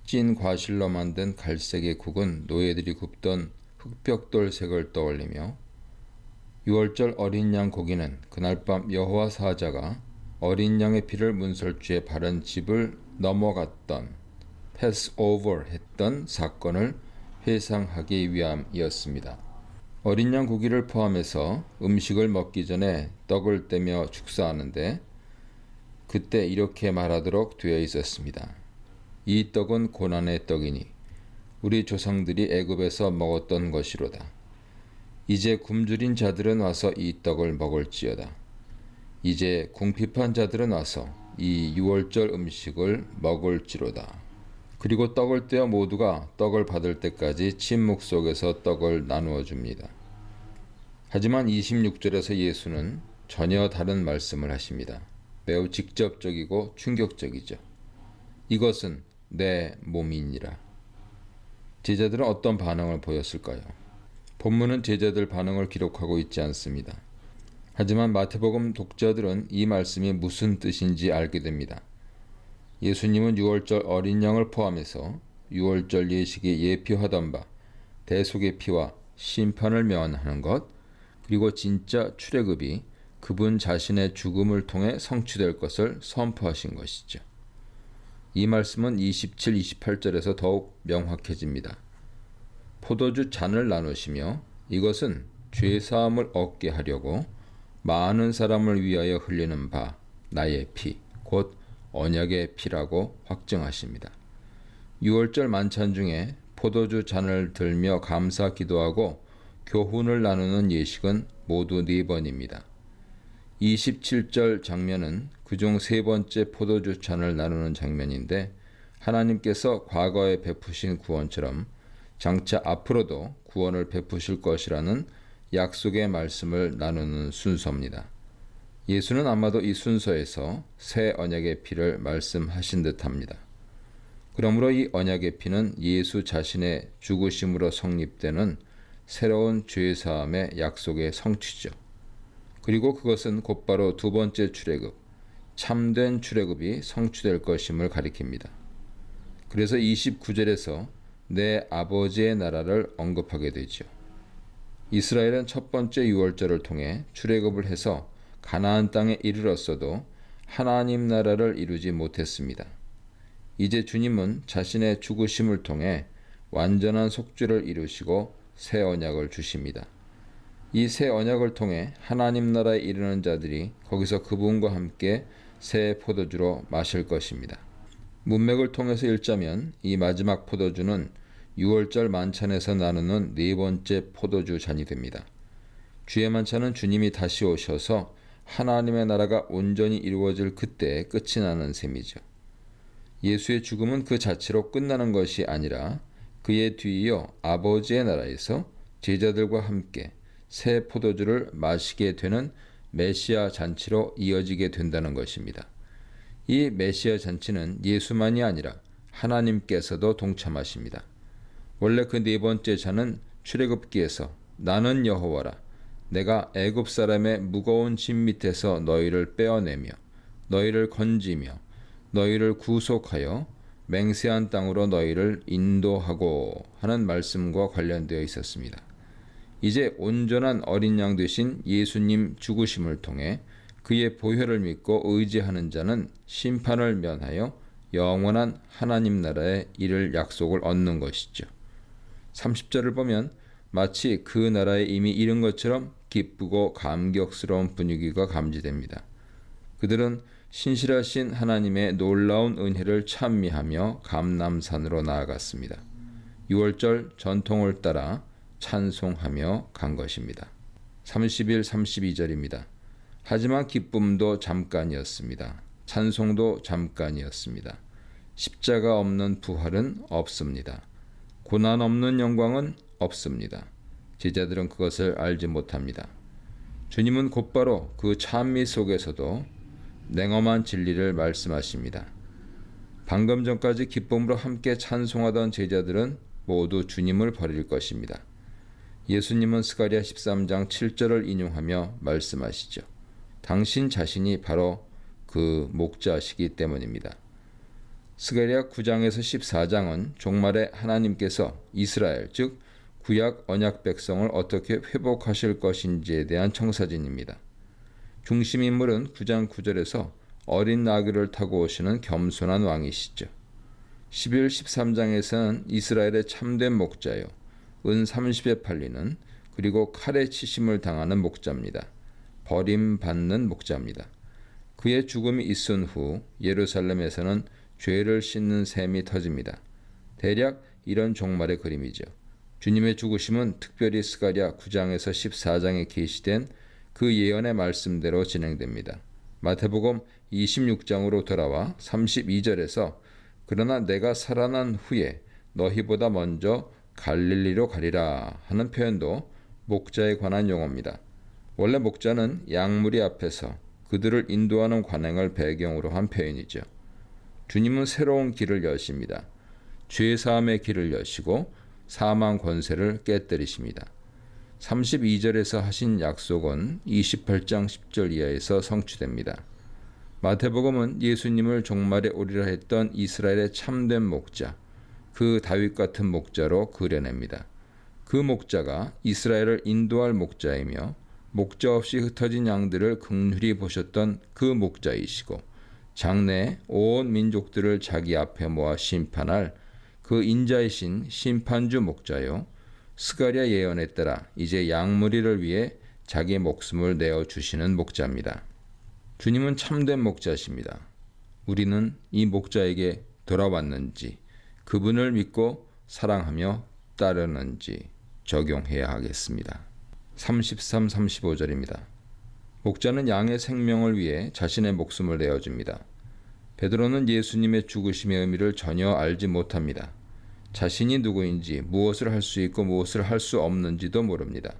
찐 과실로 만든 갈색의 국은 노예들이 굽던 흑벽돌색을 떠올리며 유월절 어린 양 고기는 그날 밤 여호와 사자가 어린 양의 피를 문설주에 바른 집을 넘어갔던 패스오버 했던 사건을 회상하기 위함이었습니다. 어린 양 고기를 포함해서 음식을 먹기 전에 떡을 떼며 축사하는데 그때 이렇게 말하도록 되어 있었습니다. 이 떡은 고난의 떡이니 우리 조상들이 애굽에서 먹었던 것이로다. 이제 굶주린 자들은 와서 이 떡을 먹을지어다. 이제 궁핍한 자들은 와서 이 유월절 음식을 먹을지로다. 그리고 떡을 떼어 모두가 떡을 받을 때까지 침묵 속에서 떡을 나누어 줍니다. 하지만 26절에서 예수는 전혀 다른 말씀을 하십니다. 매우 직접적이고 충격적이죠. 이것은 내 몸이니라. 제자들은 어떤 반응을 보였을까요? 본문은 제자들 반응을 기록하고 있지 않습니다. 하지만 마태복음 독자들은 이 말씀이 무슨 뜻인지 알게 됩니다. 예수님은 유월절 어린 양을 포함해서 유월절 예식에 예표하던 바 대속의 피와 심판을 면하는 것, 그리고 진짜 출애굽이 그분 자신의 죽음을 통해 성취될 것을 선포하신 것이죠. 이 말씀은 27, 28절에서 더욱 명확해집니다. 포도주 잔을 나누시며 이것은 죄사함을 얻게 하려고 많은 사람을 위하여 흘리는 바 나의 피, 곧 언약의 피라고 확증하십니다. 유월절 만찬 중에 포도주 잔을 들며 감사 기도하고 교훈을 나누는 예식은 모두 4번입니다. 27절 장면은 그중 3번째 포도주 잔을 나누는 장면인데 하나님께서 과거에 베푸신 구원처럼 장차 앞으로도 구원을 베푸실 것이라는 약속의 말씀을 나누는 순서입니다. 예수는 아마도 이 순서에서 새 언약의 피를 말씀하신 듯합니다. 그러므로 이 언약의 피는 예수 자신의 죽으심으로 성립되는 새로운 죄사함의 약속의 성취죠. 그리고 그것은 곧바로 두 번째 출애굽, 참된 출애굽이 성취될 것임을 가리킵니다. 그래서 29절에서 내 아버지의 나라를 언급하게 되죠. 이스라엘은 첫 번째 유월절을 통해 출애굽을 해서 가나안 땅에 이르렀어도 하나님 나라를 이루지 못했습니다. 이제 주님은 자신의 죽으심을 통해 완전한 속죄를 이루시고 새 언약을 주십니다. 이 새 언약을 통해 하나님 나라에 이르는 자들이 거기서 그분과 함께 새 포도주로 마실 것입니다. 문맥을 통해서 읽자면 이 마지막 포도주는 유월절 만찬에서 나누는 4번째 포도주 잔이 됩니다. 주의 만찬은 주님이 다시 오셔서 하나님의 나라가 온전히 이루어질 그때 끝이 나는 셈이죠. 예수의 죽음은 그 자체로 끝나는 것이 아니라 그에 뒤이어 아버지의 나라에서 제자들과 함께 새 포도주를 마시게 되는 메시아 잔치로 이어지게 된다는 것입니다. 이 메시아 잔치는 예수만이 아니라 하나님께서도 동참하십니다. 원래 그 4번째 잔은 출애굽기에서 나는 여호와라 내가 애굽 사람의 무거운 짐 밑에서 너희를 빼어내며 너희를 건지며 너희를 구속하여 맹세한 땅으로 너희를 인도하고 하는 말씀과 관련되어 있었습니다. 이제 온전한 어린 양 되신 예수님 죽으심을 통해 그의 보혈을 믿고 의지하는 자는 심판을 면하여 영원한 하나님 나라에 이를 약속을 얻는 것이죠. 30절을 보면 마치 그 나라에 이미 이른 것처럼 기쁘고 감격스러운 분위기가 감지됩니다. 그들은 신실하신 하나님의 놀라운 은혜를 찬미하며 감람산으로 나아갔습니다. 6월절 전통을 따라 찬송하며 간 것입니다. 31, 32절입니다. 하지만 기쁨도 잠깐이었습니다. 찬송도 잠깐이었습니다. 십자가 없는 부활은 없습니다. 고난 없는 영광은 없습니다. 제자들은 그것을 알지 못합니다. 주님은 곧바로 그 찬미 속에서도 냉엄한 진리를 말씀하십니다. 방금 전까지 기쁨으로 함께 찬송하던 제자들은 모두 주님을 버릴 것입니다. 예수님은 스가랴 13장 7절을 인용하며 말씀하시죠. 당신 자신이 바로 그 목자시기 때문입니다. 스가랴 9장에서 14장은 종말에 하나님께서 이스라엘 즉 구약 언약 백성을 어떻게 회복하실 것인지에 대한 청사진입니다. 중심 인물은 9장 9절에서 어린 나귀를 타고 오시는 겸손한 왕이시죠. 11, 13장에서는 이스라엘의 참된 목자요 은 30에 팔리는 그리고 칼에 치심을 당하는 목자입니다. 버림받는 목자입니다. 그의 죽음이 있은 후 예루살렘에서는 죄를 씻는 셈이 터집니다. 대략 이런 종말의 그림이죠. 주님의 죽으심은 특별히 스가랴 9장에서 14장에 계시된 그 예언의 말씀대로 진행됩니다. 마태복음 26장으로 돌아와 32절에서 그러나 내가 살아난 후에 너희보다 먼저 갈릴리로 가리라 하는 표현도 목자에 관한 용어입니다. 원래 목자는 양무리 앞에서 그들을 인도하는 관행을 배경으로 한 표현이죠. 주님은 새로운 길을 여십니다. 죄사함의 길을 여시고 사망 권세를 깨뜨리십니다. 32절에서 하신 약속은 28장 10절 이하에서 성취됩니다. 마태복음은 예수님을 종말에 오리라 했던 이스라엘의 참된 목자, 그 다윗 같은 목자로 그려냅니다. 그 목자가 이스라엘을 인도할 목자이며 목자 없이 흩어진 양들을 긍휼히 보셨던 그 목자이시고 장래에 온 민족들을 자기 앞에 모아 심판할 그 인자이신 심판주 목자요, 스가랴 예언에 따라 이제 양무리를 위해 자기 목숨을 내어주시는 목자입니다. 주님은 참된 목자십니다. 우리는 이 목자에게 돌아왔는지, 그분을 믿고 사랑하며 따르는지 적용해야 하겠습니다. 33, 35절입니다. 목자는 양의 생명을 위해 자신의 목숨을 내어줍니다. 베드로는 예수님의 죽으심의 의미를 전혀 알지 못합니다. 자신이 누구인지, 무엇을 할 수 있고 무엇을 할 수 없는지도 모릅니다.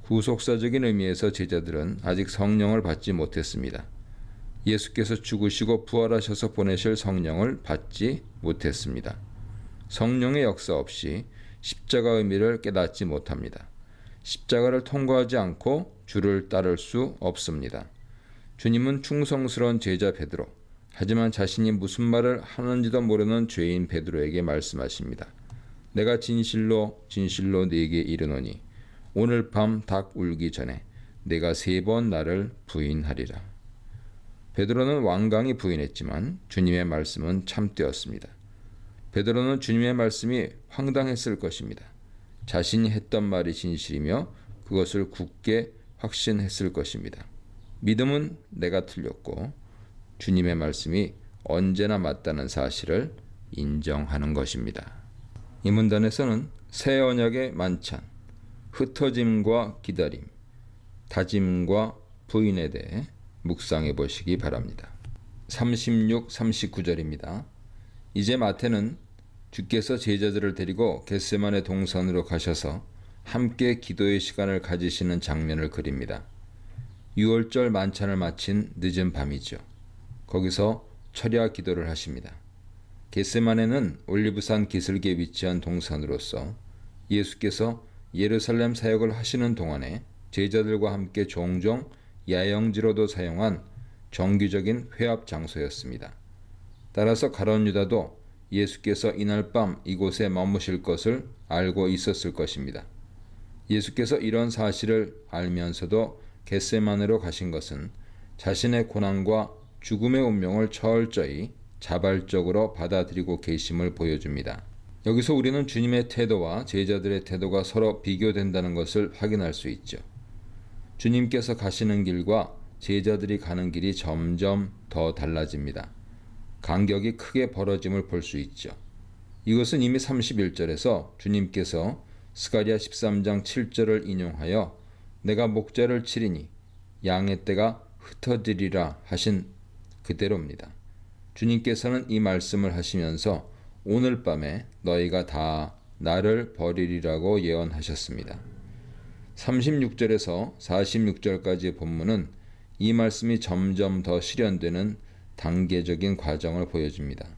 구속사적인 의미에서 제자들은 아직 성령을 받지 못했습니다. 예수께서 죽으시고 부활하셔서 보내실 성령을 받지 못했습니다. 성령의 역사 없이 십자가 의미를 깨닫지 못합니다. 십자가를 통과하지 않고 주를 따를 수 없습니다. 주님은 충성스러운 제자 베드로, 하지만 자신이 무슨 말을 하는지도 모르는 죄인 베드로에게 말씀하십니다. 내가 진실로 진실로 네게 이르노니 오늘 밤 닭 울기 전에 내가 3번 나를 부인하리라. 베드로는 완강히 부인했지만 주님의 말씀은 참되었습니다. 베드로는 주님의 말씀이 황당했을 것입니다. 자신이 했던 말이 진실이며 그것을 굳게 확신했을 것입니다. 믿음은 내가 틀렸고 주님의 말씀이 언제나 맞다는 사실을 인정하는 것입니다. 이 문단에서는 새 언약의 만찬, 흩어짐과 기다림, 다짐과 부인에 대해 묵상해 보시기 바랍니다. 36, 39절입니다. 이제 마태는 주께서 제자들을 데리고 겟세마네 동산으로 가셔서 함께 기도의 시간을 가지시는 장면을 그립니다. 유월절 만찬을 마친 늦은 밤이죠. 거기서 철야 기도를 하십니다. 겟세마네는 올리브산 기슭에 위치한 동산으로서 예수께서 예루살렘 사역을 하시는 동안에 제자들과 함께 종종 야영지로도 사용한 정기적인 회합 장소였습니다. 따라서 가룟 유다도 예수께서 이날 밤 이곳에 머무실 것을 알고 있었을 것입니다. 예수께서 이런 사실을 알면서도 겟세마네로 가신 것은 자신의 고난과 죽음의 운명을 철저히 자발적으로 받아들이고 계심을 보여줍니다. 여기서 우리는 주님의 태도와 제자들의 태도가 서로 비교된다는 것을 확인할 수 있죠. 주님께서 가시는 길과 제자들이 가는 길이 점점 더 달라집니다. 간격이 크게 벌어짐을 볼 수 있죠. 이것은 이미 31절에서 주님께서 스가랴 13장 7절을 인용하여 내가 목자를 치리니 양의 떼가 흩어지리라 하신 그대로입니다. 주님께서는 이 말씀을 하시면서 오늘 밤에 너희가 다 나를 버리리라고 예언하셨습니다. 36절에서 46절까지의 본문은 이 말씀이 점점 더 실현되는 단계적인 과정을 보여줍니다.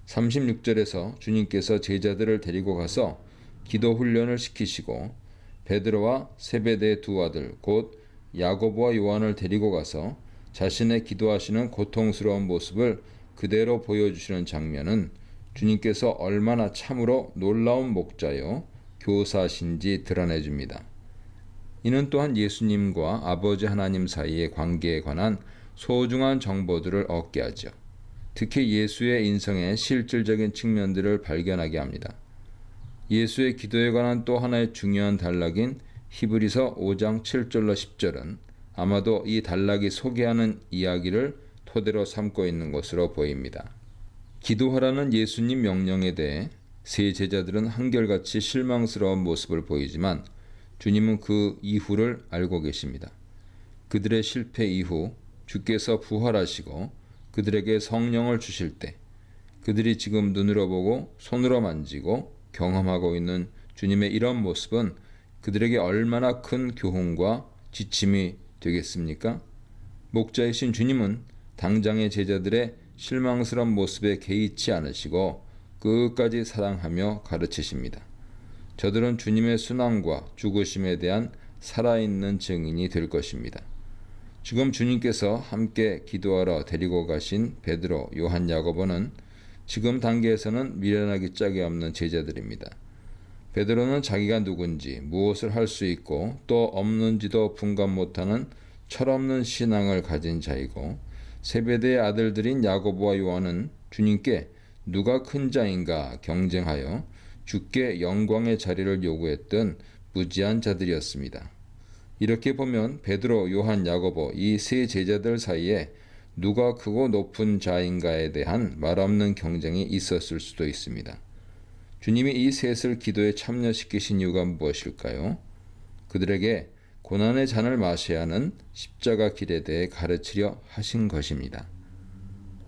36절에서 주님께서 제자들을 데리고 가서 기도 훈련을 시키시고 베드로와 세베대의 두 아들 곧 야고보와 요한을 데리고 가서 자신의 기도하시는 고통스러운 모습을 그대로 보여주시는 장면은 주님께서 얼마나 참으로 놀라운 목자요 교사신지 드러내줍니다. 이는 또한 예수님과 아버지 하나님 사이의 관계에 관한 소중한 정보들을 얻게 하죠. 특히 예수의 인성의 실질적인 측면들을 발견하게 합니다. 예수의 기도에 관한 또 하나의 중요한 단락인 히브리서 5장 7절로 10절은 아마도 이 단락이 소개하는 이야기를 토대로 삼고 있는 것으로 보입니다. 기도하라는 예수님 명령에 대해 세 제자들은 한결같이 실망스러운 모습을 보이지만 주님은 그 이후를 알고 계십니다. 그들의 실패 이후 주께서 부활하시고 그들에게 성령을 주실 때 그들이 지금 눈으로 보고 손으로 만지고 경험하고 있는 주님의 이런 모습은 그들에게 얼마나 큰 교훈과 지침이 되겠습니까? 목자이신 주님은 당장의 제자들의 실망스러운 모습에 개의치 않으시고 끝까지 사랑하며 가르치십니다. 저들은 주님의 순환과 죽으심에 대한 살아있는 증인이 될 것입니다. 지금 주님께서 함께 기도하러 데리고 가신 베드로, 요한, 야고보는 지금 단계에서는 미련하기 짝이 없는 제자들입니다. 베드로는 자기가 누군지, 무엇을 할 수 있고 또 없는지도 분간 못하는 철없는 신앙을 가진 자이고, 세베대의 아들들인 야고보와 요한은 주님께 누가 큰 자인가 경쟁하여 주께 영광의 자리를 요구했던 무지한 자들이었습니다. 이렇게 보면 베드로, 요한, 야고보 이 세 제자들 사이에 누가 크고 높은 자인가에 대한 말없는 경쟁이 있었을 수도 있습니다. 주님이 이 셋을 기도에 참여시키신 이유가 무엇일까요? 그들에게 고난의 잔을 마셔야 하는 십자가 길에 대해 가르치려 하신 것입니다.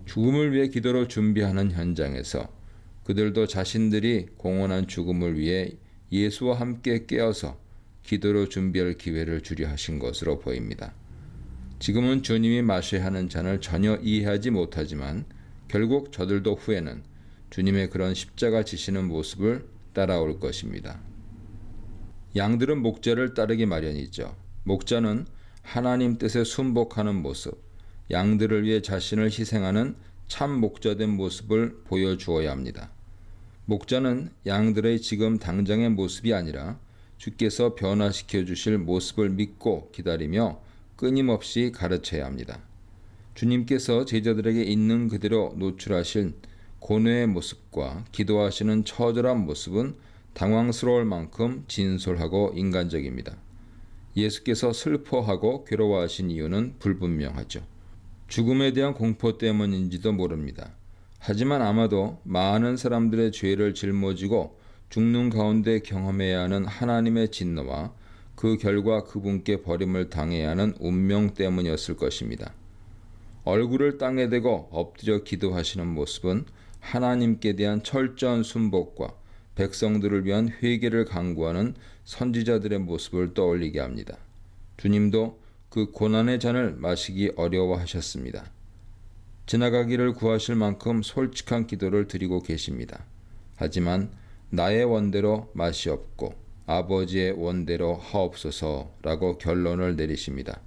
죽음을 위해 기도로 준비하는 현장에서 그들도 자신들이 공언한 죽음을 위해 예수와 함께 깨어서 기도로 준비할 기회를 주려 하신 것으로 보입니다. 지금은 주님이 마셔야 하는 잔을 전혀 이해하지 못하지만 결국 저들도 후에는 주님의 그런 십자가 지시는 모습을 따라올 것입니다. 양들은 목자를 따르기 마련이죠. 목자는 하나님 뜻에 순복하는 모습, 양들을 위해 자신을 희생하는 참 목자된 모습을 보여주어야 합니다. 목자는 양들의 지금 당장의 모습이 아니라 주께서 변화시켜 주실 모습을 믿고 기다리며 끊임없이 가르쳐야 합니다. 주님께서 제자들에게 있는 그대로 노출하신 고뇌의 모습과 기도하시는 처절한 모습은 당황스러울 만큼 진솔하고 인간적입니다. 예수께서 슬퍼하고 괴로워하신 이유는 불분명하죠. 죽음에 대한 공포 때문인지도 모릅니다. 하지만 아마도 많은 사람들의 죄를 짊어지고 죽는 가운데 경험해야 하는 하나님의 진노와 그 결과 그분께 버림을 당해야 하는 운명 때문이었을 것입니다. 얼굴을 땅에 대고 엎드려 기도하시는 모습은 하나님께 대한 철저한 순복과 백성들을 위한 회개를 강구하는 선지자들의 모습을 떠올리게 합니다. 주님도 그 고난의 잔을 마시기 어려워하셨습니다. 지나가기를 구하실 만큼 솔직한 기도를 드리고 계십니다. 하지만 나의 원대로 마시옵고 아버지의 원대로 하옵소서라고 결론을 내리십니다.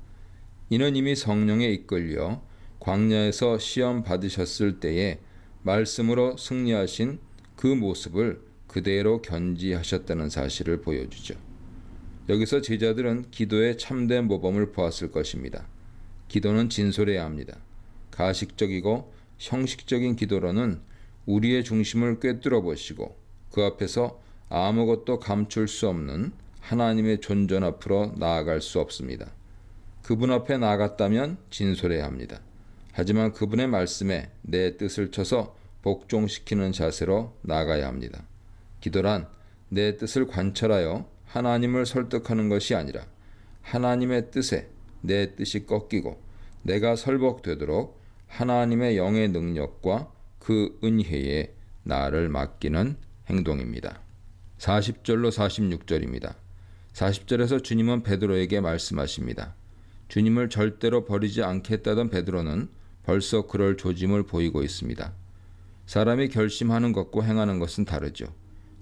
이는 이미 성령에 이끌려 광야에서 시험 받으셨을 때에 말씀으로 승리하신 그 모습을 그대로 견지하셨다는 사실을 보여주죠. 여기서 제자들은 기도의 참된 모범을 보았을 것입니다. 기도는 진솔해야 합니다. 가식적이고 형식적인 기도로는 우리의 중심을 꿰뚫어 보시고 그 앞에서 아무것도 감출 수 없는 하나님의 존전 앞으로 나아갈 수 없습니다. 그분 앞에 나아갔다면 진솔해야 합니다. 하지만 그분의 말씀에 내 뜻을 쳐서 복종시키는 자세로 나아가야 합니다. 기도란 내 뜻을 관찰하여 하나님을 설득하는 것이 아니라 하나님의 뜻에 내 뜻이 꺾이고 내가 설복되도록 하나님의 영의 능력과 그 은혜에 나를 맡기는 행동입니다. 40절로 46절입니다. 40절에서 주님은 베드로에게 말씀하십니다. 주님을 절대로 버리지 않겠다던 베드로는 벌써 그럴 조짐을 보이고 있습니다. 사람이 결심하는 것과 행하는 것은 다르죠.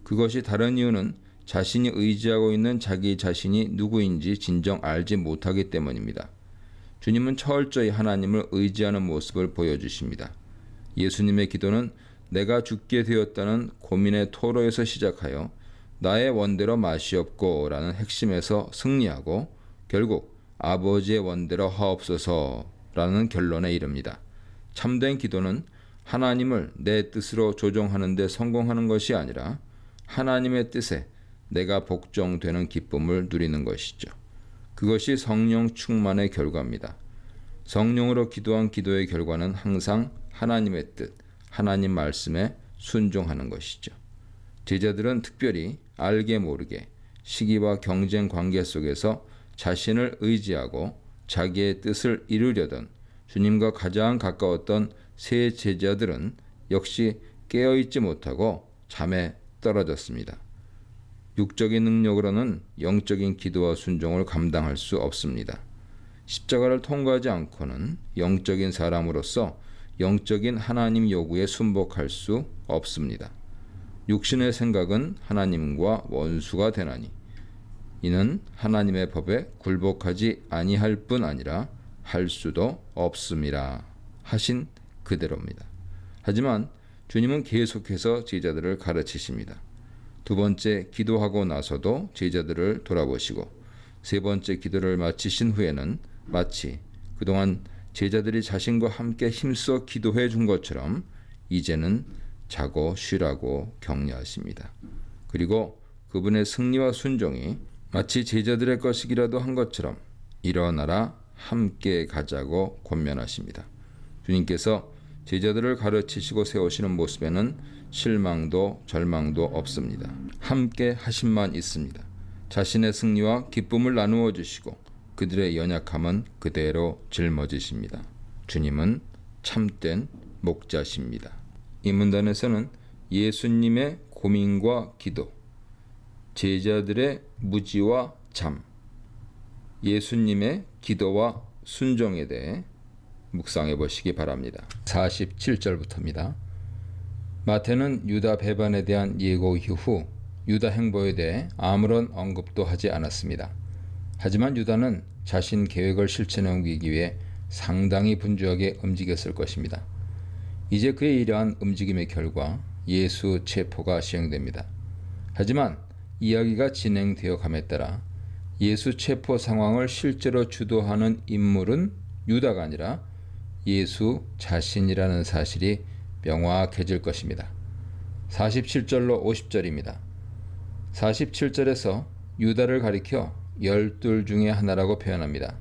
그것이 다른 이유는 자신이 의지하고 있는 자기 자신이 누구인지 진정 알지 못하기 때문입니다. 주님은 철저히 하나님을 의지하는 모습을 보여주십니다. 예수님의 기도는 내가 죽게 되었다는 고민의 토로에서 시작하여 나의 원대로 마시옵고 라는 핵심에서 승리하고 결국 아버지의 원대로 하옵소서 라는 결론에 이릅니다. 참된 기도는 하나님을 내 뜻으로 조종하는 데 성공하는 것이 아니라 하나님의 뜻에 내가 복종되는 기쁨을 누리는 것이죠. 그것이 성령 충만의 결과입니다. 성령으로 기도한 기도의 결과는 항상 하나님의 뜻, 하나님 말씀에 순종하는 것이죠. 제자들은 특별히 알게 모르게 시기와 경쟁 관계 속에서 자신을 의지하고 자기의 뜻을 이루려던 주님과 가장 가까웠던 세 제자들은 역시 깨어있지 못하고 잠에 떨어졌습니다. 육적인 능력으로는 영적인 기도와 순종을 감당할 수 없습니다. 십자가를 통과하지 않고는 영적인 사람으로서 영적인 하나님 요구에 순복할 수 없습니다. 육신의 생각은 하나님과 원수가 되나니 이는 하나님의 법에 굴복하지 아니할 뿐 아니라 할 수도 없음이라 하신 그대로입니다. 하지만 주님은 계속해서 제자들을 가르치십니다. 두 번째 기도하고 나서도 제자들을 돌아보시고 세 번째 기도를 마치신 후에는 마치 그동안 제자들이 자신과 함께 힘써 기도해 준 것처럼 이제는 자고 쉬라고 격려하십니다. 그리고 그분의 승리와 순종이 마치 제자들의 것이기라도 한 것처럼 일어나라 함께 가자고 권면하십니다. 주님께서 제자들을 가르치시고 세우시는 모습에는 실망도 절망도 없습니다. 함께 하심만 있습니다. 자신의 승리와 기쁨을 나누어 주시고 그들의 연약함은 그대로 짊어지십니다. 주님은 참된 목자십니다. 이 문단에서는 예수님의 고민과 기도, 제자들의 무지와 잠, 예수님의 기도와 순종에 대해 묵상해 보시기 바랍니다. 47절부터입니다. 마태는 유다 배반에 대한 예고 이후 유다 행보에 대해 아무런 언급도 하지 않았습니다. 하지만 유다는 자신 계획을 실천해 옮기기 위해 상당히 분주하게 움직였을 것입니다. 이제 그의 이러한 움직임의 결과 예수 체포가 시행됩니다. 하지만 이야기가 진행되어 감에 따라 예수 체포 상황을 실제로 주도하는 인물은 유다가 아니라 예수 자신이라는 사실이 명확해질 것입니다. 47절로 50절입니다. 47절에서 유다를 가리켜 열둘 중에 하나라고 표현합니다.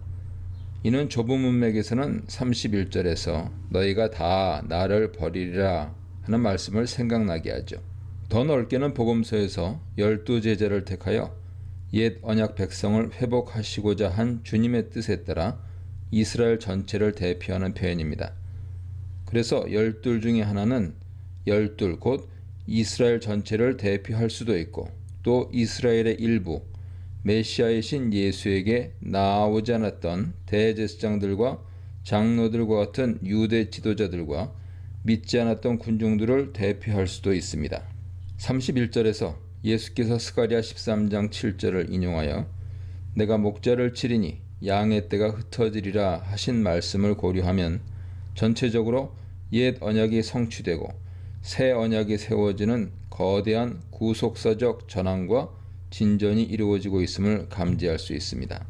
이는 좁은 문맥에서는 31절에서 너희가 다 나를 버리리라 하는 말씀을 생각나게 하죠. 더 넓게는 복음서에서 12제자를 택하여 옛 언약 백성을 회복하시고자 한 주님의 뜻에 따라 이스라엘 전체를 대표하는 표현입니다. 그래서 12 중에 하나는 12 곧 이스라엘 전체를 대표할 수도 있고 또 이스라엘의 일부 메시아이신 예수에게 나아오지 않았던 대제사장들과 장로들과 같은 유대 지도자들과 믿지 않았던 군중들을 대표할 수도 있습니다. 31절에서 예수께서 스가랴 13장 7절을 인용하여 내가 목자를 치리니 양의 떼가 흩어지리라 하신 말씀을 고려하면 전체적으로 옛 언약이 성취되고 새 언약이 세워지는 거대한 구속사적 전환과 진전이 이루어지고 있음을 감지할 수 있습니다.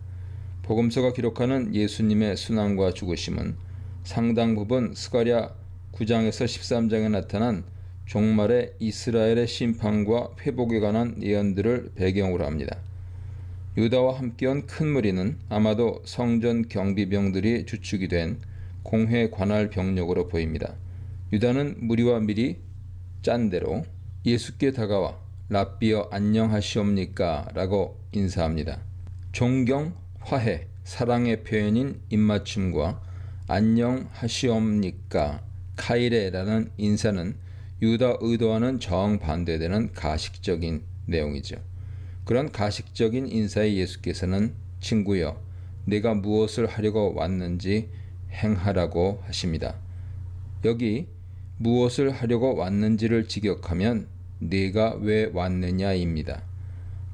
복음서가 기록하는 예수님의 순환과 죽으심은 상당 부분 스가랴 9장에서 13장에 나타난 종말의 이스라엘의 심판과 회복에 관한 예언들을 배경으로 합니다. 유다와 함께한 큰 무리는 아마도 성전 경비병들이 주축이 된 공회 관할 병력으로 보입니다. 유다는 무리와 미리 짠 대로 예수께 다가와 랍비여 안녕하시옵니까? 라고 인사합니다. 존경, 화해, 사랑의 표현인 입맞춤과 안녕하시옵니까? 카이레라는 인사는 유다 의도와는 정반대되는 가식적인 내용이죠. 그런 가식적인 인사에 예수께서는 친구여, 내가 무엇을 하려고 왔는지 행하라고 하십니다. 여기 무엇을 하려고 왔는지를 직역하면 네가 왜 왔느냐입니다.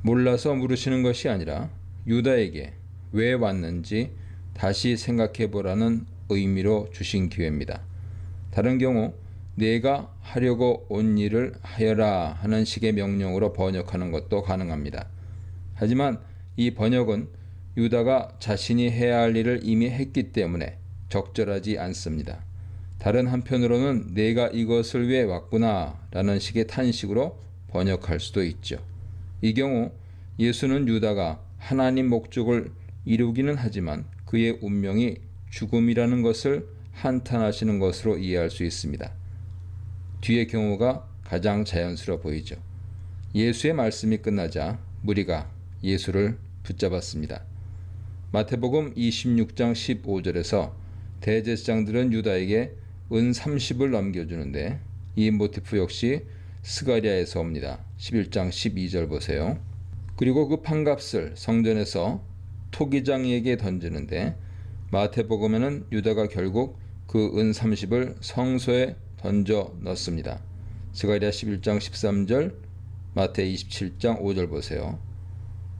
몰라서 물으시는 것이 아니라 유다에게 왜 왔는지 다시 생각해 보라는 의미로 주신 기회입니다. 다른 경우 내가 하려고 온 일을 하여라 하는 식의 명령으로 번역하는 것도 가능합니다. 하지만 이 번역은 유다가 자신이 해야 할 일을 이미 했기 때문에 적절하지 않습니다. 다른 한편으로는 내가 이것을 위해 왔구나 라는 식의 탄식으로 번역할 수도 있죠. 이 경우 예수는 유다가 하나님 목적을 이루기는 하지만 그의 운명이 죽음이라는 것을 한탄하시는 것으로 이해할 수 있습니다. 뒤의 경우가 가장 자연스러워 보이죠. 예수의 말씀이 끝나자 무리가 예수를 붙잡았습니다. 마태복음 26장 15절에서 대제사장들은 유다에게 은 30을 넘겨주는데 이 모티프 역시 스가랴에서 옵니다. 11장 12절 보세요. 그리고 그 판값을 성전에서 토기장이에게 던지는데 마태복음에는 유다가 결국 그 은 30을 성소에 던져 넣습니다. 스가랴 11장 13절, 마태 27장 5절 보세요.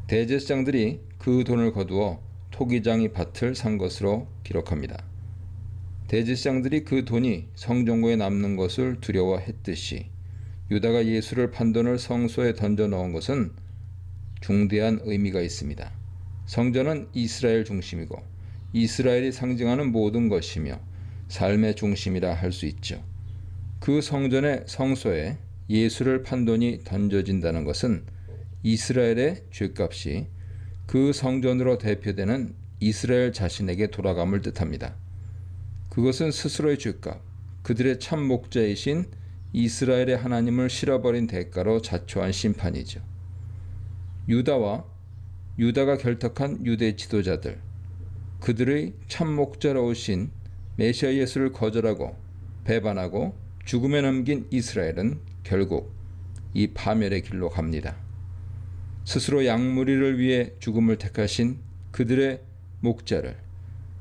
대제사장들이 그 돈을 거두어 토기장이 밭을 산 것으로 기록합니다. 대제사장들이 그 돈이 성전고에 남는 것을 두려워했듯이 유다가 예수를 판 돈을 성소에 던져 넣은 것은 중대한 의미가 있습니다. 성전은 이스라엘 중심이고 이스라엘이 상징하는 모든 것이며 삶의 중심이라 할 수 있죠. 그 성전의 성소에 예수를 판 돈이 던져진다는 것은 이스라엘의 죄값이 그 성전으로 대표되는 이스라엘 자신에게 돌아감을 뜻합니다. 그것은 스스로의 죄값, 그들의 참 목자이신 이스라엘의 하나님을 실어버린 대가로 자초한 심판이죠. 유다가 결탁한 유대 지도자들, 그들의 참 목자로 오신 메시아 예수를 거절하고 배반하고 죽음에 넘긴 이스라엘은 결국 이 파멸의 길로 갑니다. 스스로 양무리를 위해 죽음을 택하신 그들의 목자를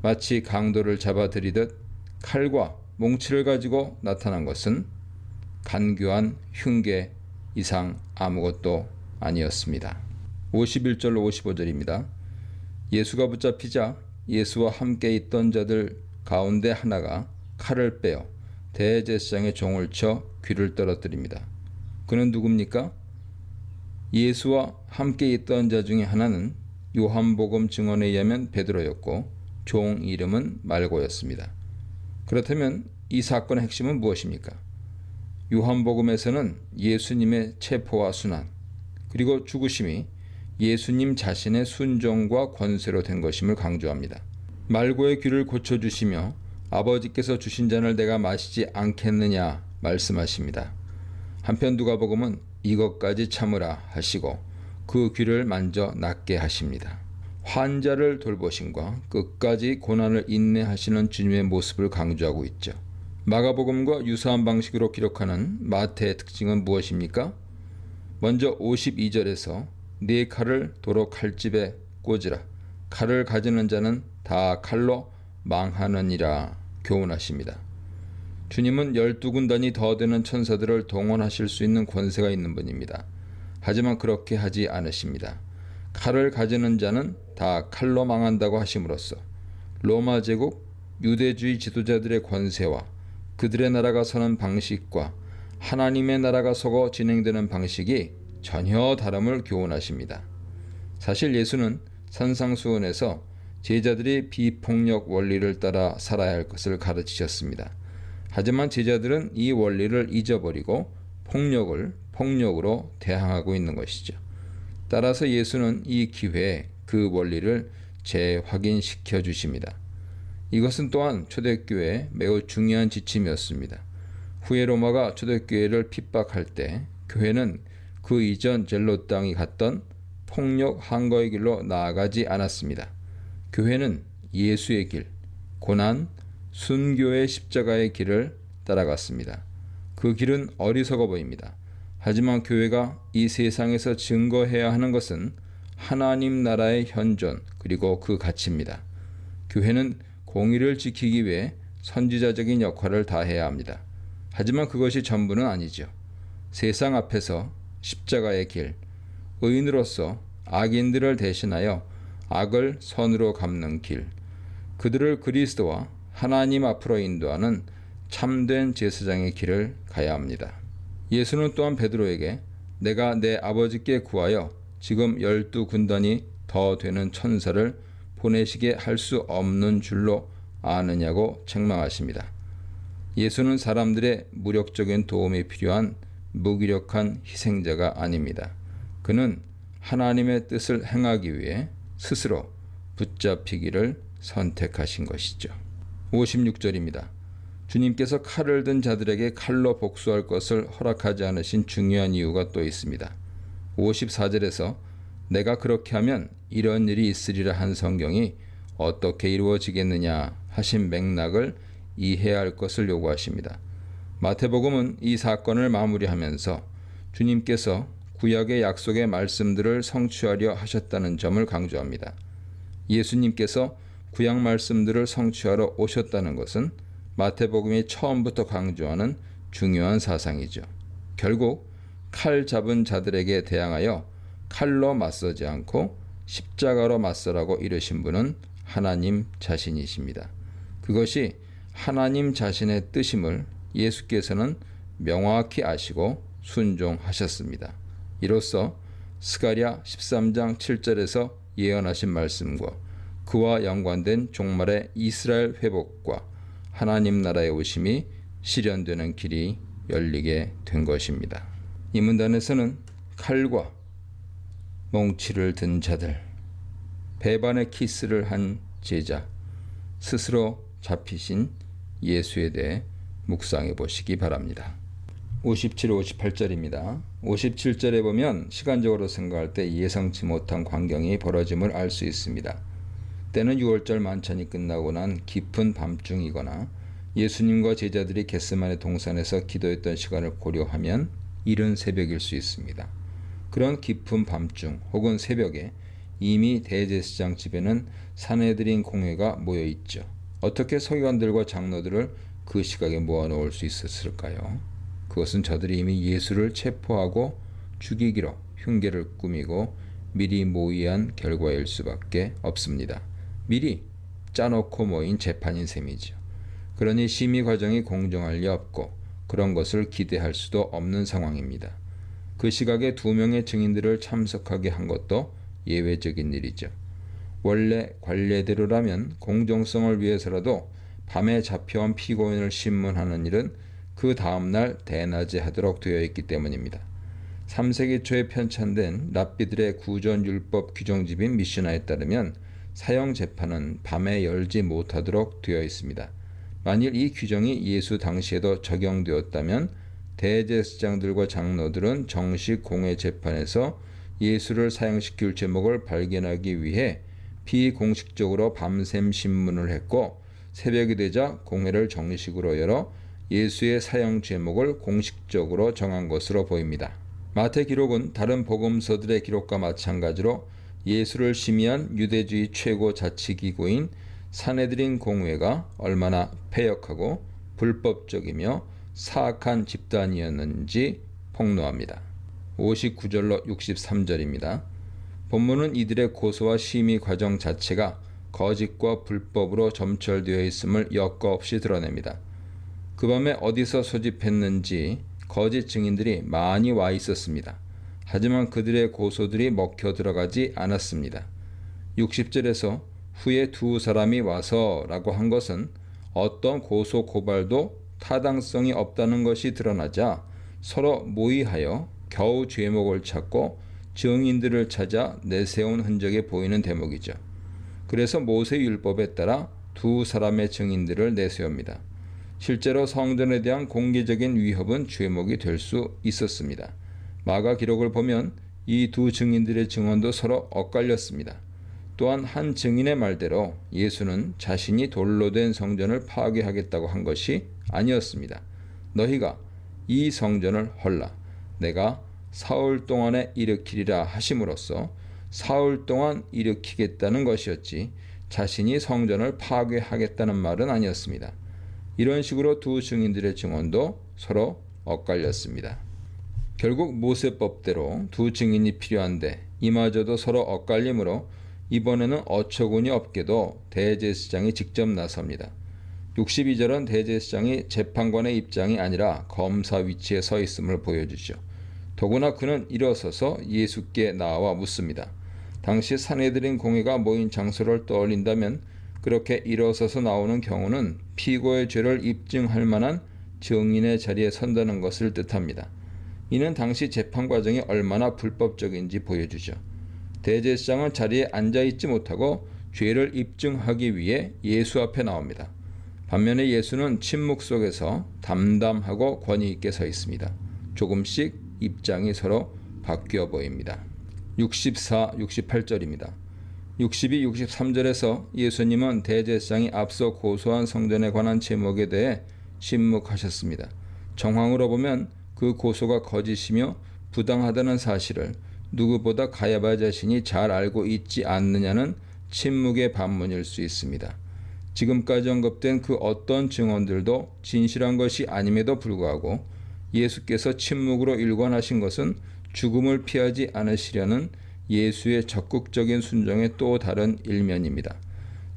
마치 강도를 잡아들이듯 칼과 몽치를 가지고 나타난 것은 간교한 흉계 이상 아무것도 아니었습니다. 51절 55절입니다. 예수가 붙잡히자 예수와 함께 있던 자들 가운데 하나가 칼을 빼어 대제사장의 종을 쳐 귀를 떨어뜨립니다. 그는 누굽니까? 예수와 함께 있던 자 중에 하나는 요한복음 증언에 의하면 베드로였고 종 이름은 말고였습니다. 그렇다면 이 사건의 핵심은 무엇입니까? 요한복음에서는 예수님의 체포와 순환 그리고 죽으심이 예수님 자신의 순종과 권세로 된 것임을 강조합니다. 말고의 귀를 고쳐주시며 아버지께서 주신 잔을 내가 마시지 않겠느냐 말씀하십니다. 한편 누가복음은 이것까지 참으라 하시고 그 귀를 만져 낫게 하십니다. 환자를 돌보심과 끝까지 고난을 인내하시는 주님의 모습을 강조하고 있죠. 마가복음과 유사한 방식으로 기록하는 마태의 특징은 무엇입니까? 먼저 52절에서 네 칼을 도로 칼집에 꽂으라. 칼을 가지는 자는 다 칼로 망하느니라 교훈하십니다. 주님은 12군단이 더 되는 천사들을 동원하실 수 있는 권세가 있는 분입니다. 하지만 그렇게 하지 않으십니다. 칼을 가지는 자는 다 칼로 망한다고 하심으로써 로마 제국 유대주의 지도자들의 권세와 그들의 나라가 서는 방식과 하나님의 나라가 서고 진행되는 방식이 전혀 다름을 교훈하십니다. 사실 예수는 산상수훈에서 제자들이 비폭력 원리를 따라 살아야 할 것을 가르치셨습니다. 하지만 제자들은 이 원리를 잊어버리고 폭력을 폭력으로 대항하고 있는 것이죠. 따라서 예수는 이 기회에 그 원리를 재확인시켜 주십니다. 이것은 또한 초대교회의 매우 중요한 지침이었습니다. 후에 로마가 초대교회를 핍박할 때 교회는 그 이전 젤롯 땅이 갔던 폭력 항거의 길로 나아가지 않았습니다. 교회는 예수의 길, 고난, 순교의 십자가의 길을 따라갔습니다. 그 길은 어리석어 보입니다. 하지만 교회가 이 세상에서 증거해야 하는 것은 하나님 나라의 현존 그리고 그 가치입니다. 교회는 공의를 지키기 위해 선지자적인 역할을 다해야 합니다. 하지만 그것이 전부는 아니죠. 세상 앞에서 십자가의 길, 의인으로서 악인들을 대신하여 악을 선으로 갚는 길, 그들을 그리스도와 하나님 앞으로 인도하는 참된 제사장의 길을 가야 합니다. 예수는 또한 베드로에게 내가 내 아버지께 구하여 지금 12군단이 더 되는 천사를 보내시게 할 수 없는 줄로 아느냐고 책망하십니다. 예수는 사람들의 무력적인 도움이 필요한 무기력한 희생자가 아닙니다. 그는 하나님의 뜻을 행하기 위해 스스로 붙잡히기를 선택하신 것이죠. 56절입니다. 주님께서 칼을 든 자들에게 칼로 복수할 것을 허락하지 않으신 중요한 이유가 또 있습니다. 54절에서 내가 그렇게 하면 이런 일이 있으리라 한 성경이 어떻게 이루어지겠느냐 하신 맥락을 이해해야 할 것을 요구하십니다. 마태복음은 이 사건을 마무리하면서 주님께서 구약의 약속의 말씀들을 성취하려 하셨다는 점을 강조합니다. 예수님께서 구약 말씀들을 성취하러 오셨다는 것은 마태복음이 처음부터 강조하는 중요한 사상이죠. 결국 칼 잡은 자들에게 대항하여 칼로 맞서지 않고 십자가로 맞서라고 이르신 분은 하나님 자신이십니다. 그것이 하나님 자신의 뜻임을 예수께서는 명확히 아시고 순종하셨습니다. 이로써 스가랴 13장 7절에서 예언하신 말씀과 그와 연관된 종말의 이스라엘 회복과 하나님 나라의 오심이 실현되는 길이 열리게 된 것입니다. 이 문단에서는 칼과 몽치를 든 자들, 배반의 키스를 한 제자, 스스로 잡히신 예수에 대해 묵상해 보시기 바랍니다. 57, 58절입니다. 57절에 보면 시간적으로 생각할 때 예상치 못한 광경이 벌어짐을 알 수 있습니다. 때는 유월절 만찬이 끝나고 난 깊은 밤중이거나 예수님과 제자들이 겟세마네 동산에서 기도했던 시간을 고려하면 이른 새벽일 수 있습니다. 그런 깊은 밤중 혹은 새벽에 이미 대제사장 집에는 사내들인 공회가 모여 있죠. 어떻게 서기관들과 장로들을 그 시각에 모아놓을 수 있었을까요? 그것은 저들이 이미 예수를 체포하고 죽이기로 흉계를 꾸미고 미리 모의한 결과일 수밖에 없습니다. 미리 짜놓고 모인 재판인 셈이죠. 그러니 심의 과정이 공정할 리 없고 그런 것을 기대할 수도 없는 상황입니다. 그 시각에 2명의 증인들을 참석하게 한 것도 예외적인 일이죠. 원래 관례대로라면 공정성을 위해서라도 밤에 잡혀온 피고인을 신문하는 일은 그 다음날 대낮에 하도록 되어 있기 때문입니다. 3세기 초에 편찬된 랍비들의 구전율법 규정집인 미슈나에 따르면 사형 재판은 밤에 열지 못하도록 되어 있습니다. 만일 이 규정이 예수 당시에도 적용되었다면 대제사장들과 장로들은 정식 공회 재판에서 예수를 사형시킬 제목을 발견하기 위해 비공식적으로 밤샘 신문을 했고 새벽이 되자 공회를 정식으로 열어 예수의 사형 제목을 공식적으로 정한 것으로 보입니다. 마태 기록은 다른 복음서들의 기록과 마찬가지로 예수를 심의한 유대주의 최고 자치기구인 사내들인 공회가 얼마나 패역하고 불법적이며 사악한 집단이었는지 폭로합니다. 59절로 63절입니다. 본문은 이들의 고소와 심의 과정 자체가 거짓과 불법으로 점철되어 있음을 여과 없이 드러냅니다. 그 밤에 어디서 소집했는지 거짓 증인들이 많이 와 있었습니다. 하지만 그들의 고소들이 먹혀 들어가지 않았습니다. 60절에서 후에 2사람이 와서 라고 한 것은 어떤 고소 고발도 타당성이 없다는 것이 드러나자 서로 모의하여 겨우 죄목을 찾고 증인들을 찾아 내세운 흔적이 보이는 대목이죠. 그래서 모세율법에 따라 2사람의 증인들을 내세웁니다. 실제로 성전에 대한 공개적인 위협은 죄목이 될 수 있었습니다. 마가 기록을 보면 이 2 증인들의 증언도 서로 엇갈렸습니다. 또한 한 증인의 말대로 예수는 자신이 돌로 된 성전을 파괴하겠다고 한 것이 아니었습니다. 너희가 이 성전을 헐라 내가 사흘 동안에 일으키리라 하심으로써 사흘 동안 일으키겠다는 것이었지 자신이 성전을 파괴하겠다는 말은 아니었습니다. 이런 식으로 2 증인들의 증언도 서로 엇갈렸습니다. 결국 모세법대로 2 증인이 필요한데 이마저도 서로 엇갈림으로 이번에는 어처구니 없게도 대제사장이 직접 나섭니다. 62절은 대제사장이 재판관의 입장이 아니라 검사 위치에 서 있음을 보여주죠. 더구나 그는 일어서서 예수께 나와 묻습니다. 당시 사내들인 공회가 모인 장소를 떠올린다면 그렇게 일어서서 나오는 경우는 피고의 죄를 입증할 만한 증인의 자리에 선다는 것을 뜻합니다. 이는 당시 재판 과정이 얼마나 불법적인지 보여주죠. 대제사장은 자리에 앉아있지 못하고 죄를 입증하기 위해 예수 앞에 나옵니다. 반면에 예수는 침묵 속에서 담담하고 권위 있게 서 있습니다. 조금씩 입장이 서로 바뀌어 보입니다. 64, 68절입니다. 62, 63절에서 예수님은 대제사장이 앞서 고소한 성전에 관한 제목에 대해 침묵하셨습니다. 정황으로 보면 그 고소가 거짓이며 부당하다는 사실을 누구보다 가야바 자신이 잘 알고 있지 않느냐는 침묵의 반문일 수 있습니다. 지금까지 언급된 그 어떤 증언들도 진실한 것이 아님에도 불구하고 예수께서 침묵으로 일관하신 것은 죽음을 피하지 않으시려는 예수의 적극적인 순종의 또 다른 일면입니다.